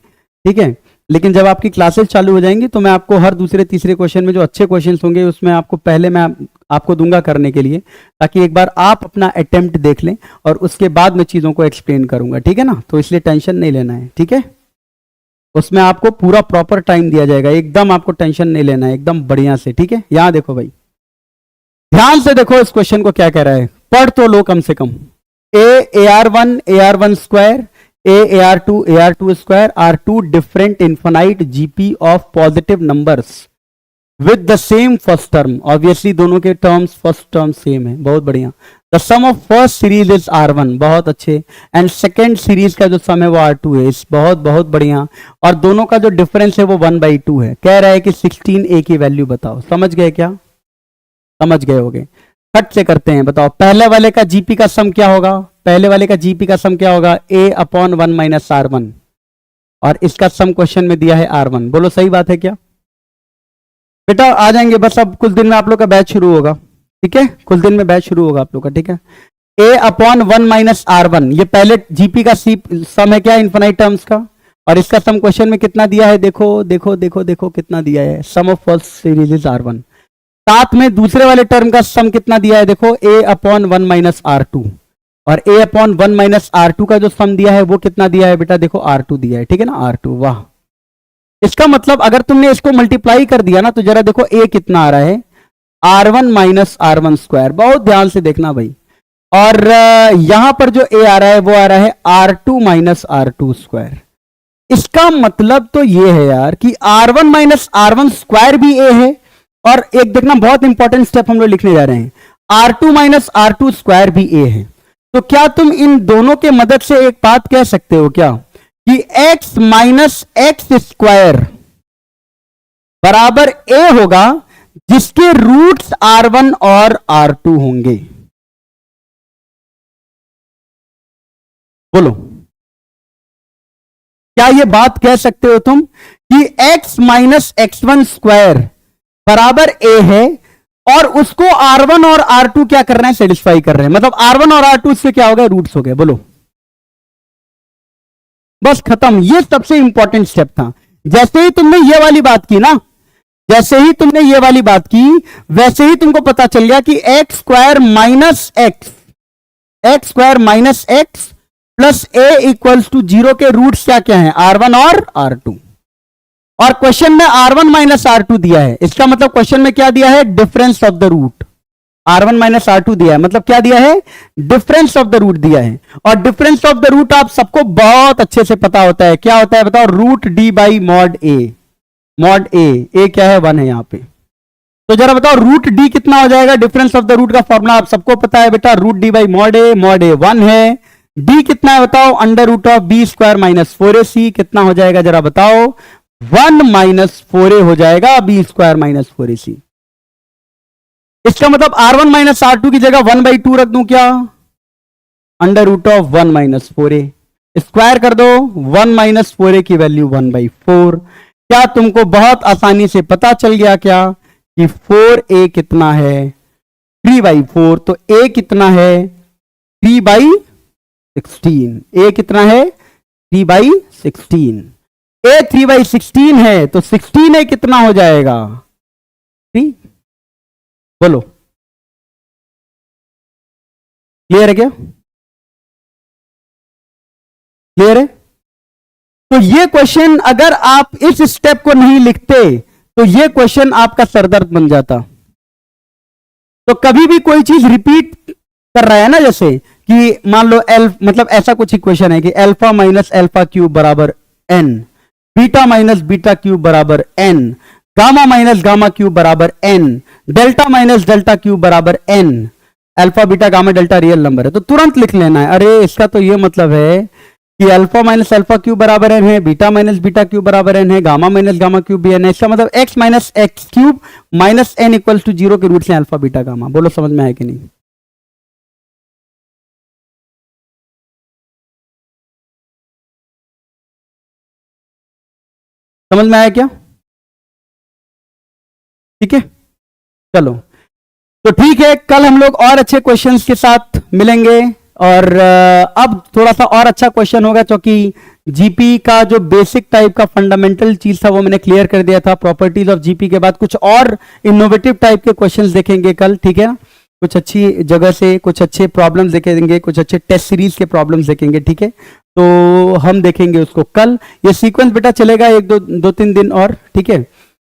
ठीक है। लेकिन जब आपकी क्लासेस चालू हो जाएंगी तो मैं आपको हर दूसरे तीसरे क्वेश्चन में जो अच्छे क्वेश्चंस होंगे उसमें आपको पहले मैं आपको दूंगा करने के लिए, ताकि एक बार आप अपना अटेम्प्ट देख लें और उसके बाद मैं चीज़ों को एक्सप्लेन करूंगा, ठीक है ना। तो इसलिए टेंशन नहीं लेना है, ठीक है। उसमें आपको पूरा प्रॉपर टाइम दिया जाएगा, एकदम आपको टेंशन नहीं लेना है, एकदम बढ़िया से, ठीक है। यहां देखो भाई, ध्यान से देखो इस क्वेश्चन को क्या कह रहा है, पढ़ तो लो कम से कम। AR1 square AR2 square are two different infinite GP of positive numbers with the same first term. Obviously दोनों के terms first term same है, बहुत बढ़िया. The sum of first series is R1, बहुत अच्छे. And second series का जो sum है वो R2 है, इस बहुत बहुत बढ़िया. और दोनों का जो difference है वो 1/2 है. कह रहा है कि 16A की वैल्यू बताओ. समझ गए क्या? समझ गए होगे. कट से करते हैं, बताओ पहले वाले का जीपी का सम क्या होगा? पहले वाले का जीपी का सम क्या होगा? A/1 - R1, और इसका सम क्वेश्चन में दिया है R1. बोलो सही बात है क्या बेटा? आ जाएंगे बस, अब कुछ दिन में आप लोग का बैच शुरू होगा. ठीक है, कुछ दिन में बैच शुरू होगा आप लोग का. ठीक है, A/1 - R1 ये पहले जीपी का सम है क्या? इनफाइनाइट टर्म्स का. और इसका सम क्वेश्चन में कितना दिया है? देखो देखो देखो देखो कितना दिया है. Sum of first series is R1. साथ में दूसरे वाले टर्म का सम कितना दिया है? देखो A/1 - R2, और A/1 - R2 का जो सम दिया है वो कितना दिया है बेटा? देखो R2 दिया है. ठीक है ना, R2. वाह, इसका मतलब अगर तुमने इसको मल्टीप्लाई कर दिया ना तो जरा देखो A कितना आ रहा है? R1 - R1 square. बहुत ध्यान से देखना भाई. और यहां पर जो A आ रहा है वो आ रहा है R2 - R2 स्क्वायर. इसका मतलब तो ये है यार कि R1 - R1 स्क्वायर भी A है. और एक देखना बहुत इंपॉर्टेंट स्टेप हम लोग लिखने जा रहे हैं, R2 - R2 स्क्वायर भी A है. तो क्या तुम इन दोनों के मदद से एक बात कह सकते हो क्या कि x - x स्क्वायर बराबर A होगा जिसके रूट्स R1 और R2 होंगे? बोलो, क्या ये बात कह सकते हो तुम कि x - x1 स्क्वायर बराबर A है और उसको R1 और R2 क्या कर रहे हैं? सेटिस्फाई कर रहे हैं. मतलब R1 और R2 इससे क्या हो गए? रूट्स हो गए. बोलो, बस खत्म. ये सबसे इंपॉर्टेंट स्टेप था. जैसे ही तुमने ये वाली बात की ना, जैसे ही तुमने ये वाली बात की वैसे ही तुमको पता चल गया कि x square minus x plus A equals to 0 के रूट्स क्या क्या हैं? R1 और R2. और क्वेश्चन में R1 - R2 दिया है. इसका मतलब क्वेश्चन में क्या दिया है? Difference of the root. R1 - R2 दिया है, मतलब क्या दिया है? डिफरेंस ऑफ द रूट दिया है. और डिफरेंस ऑफ द रूट आप सबको बहुत अच्छे से पता होता है. क्या होता है बताओ? Root D by mod A. Mod A क्या है? 1 है यहां पे. तो जरा बताओ रूट D कितना हो जाएगा? डिफरेंस ऑफ द रूट का फॉर्मूला आप सबको पता है बेटा. Root D by mod A 1 है. D कितना है बताओ? Under root of B square minus 4AC. कितना हो जाएगा जरा बताओ? 1 - 4A हो जाएगा. B square minus 4AC. इसका मतलब R1 - R2 की जगह 1/2 रख दूं क्या? Under root of 1 - 4A. Square कर दो. 1 - 4A की वैल्यू 1/4. क्या तुमको बहुत आसानी से पता चल गया क्या कि 4A कितना है? 3/4. तो A कितना है? 3/16. A कितना है? 3/16. A 3/16 है तो 16A कितना हो जाएगा? 3. बोलो, क्लियर है क्या? क्लियर है? तो ये क्वेश्चन अगर आप इस स्टेप को नहीं लिखते तो ये क्वेश्चन आपका सरदर्द बन जाता. तो कभी भी कोई चीज रिपीट कर रहा है ना, जैसे कि मान लो मतलब ऐसा कुछ इक्वेशन है कि अल्फा माइनस अल्फा क्यूब बराबर n, beta minus beta cube बराबर n, gamma minus gamma cube बराबर n, delta minus delta cube बराबर n. Alpha beta gamma delta real number है तो तुरंत लिख लेना है. अरे इसका तो ये मतलब है कि अल्फा माइनस अल्फा क्यूब बराबर n है, बीटा माइनस बीटा क्यूब बराबर n है, गामा माइनस गामा क्यूब भी n है. इसका मतलब x minus x cube minus n equals to 0 के रूट्स हैं अल्फा बीटा गामा. बोलो समझ में आया कि नहीं? समझ में आया क्या? ठीक है, चलो तो ठीक है, कल हम लोग और अच्छे क्वेश्चंस के साथ मिलेंगे. और अब थोड़ा सा और अच्छा क्वेश्चन होगा क्योंकि जीपी का जो बेसिक टाइप का फंडामेंटल चीज था वो मैंने क्लियर कर दिया था. प्रॉपर्टीज ऑफ जीपी के बाद कुछ और इनोवेटिव टाइप के क्वेश्चंस देखेंगे कल. ठीक है ना, कुछ अच्छी जगह से कुछ अच्छे प्रॉब्लम्स देखेंगे, कुछ अच्छे टेस्ट सीरीज के प्रॉब्लम्स देखेंगे. ठीक है, तो हम देखेंगे उसको कल. ये सीक्वेंस बेटा चलेगा एक दो तीन दिन और. ठीक है,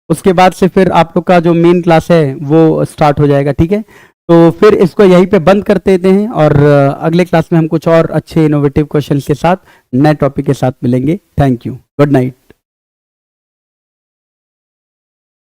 उसके बाद से फिर आप लोग का जो मेन क्लास है वो स्टार्ट हो जाएगा. ठीक है, तो फिर इसको यहीं पे बंद कर देते हैं और अगले क्लास में हम कुछ और अच्छे इनोवेटिव क्वेश्चन के साथ नए टॉपिक के साथ मिलेंगे। Thank you, good night.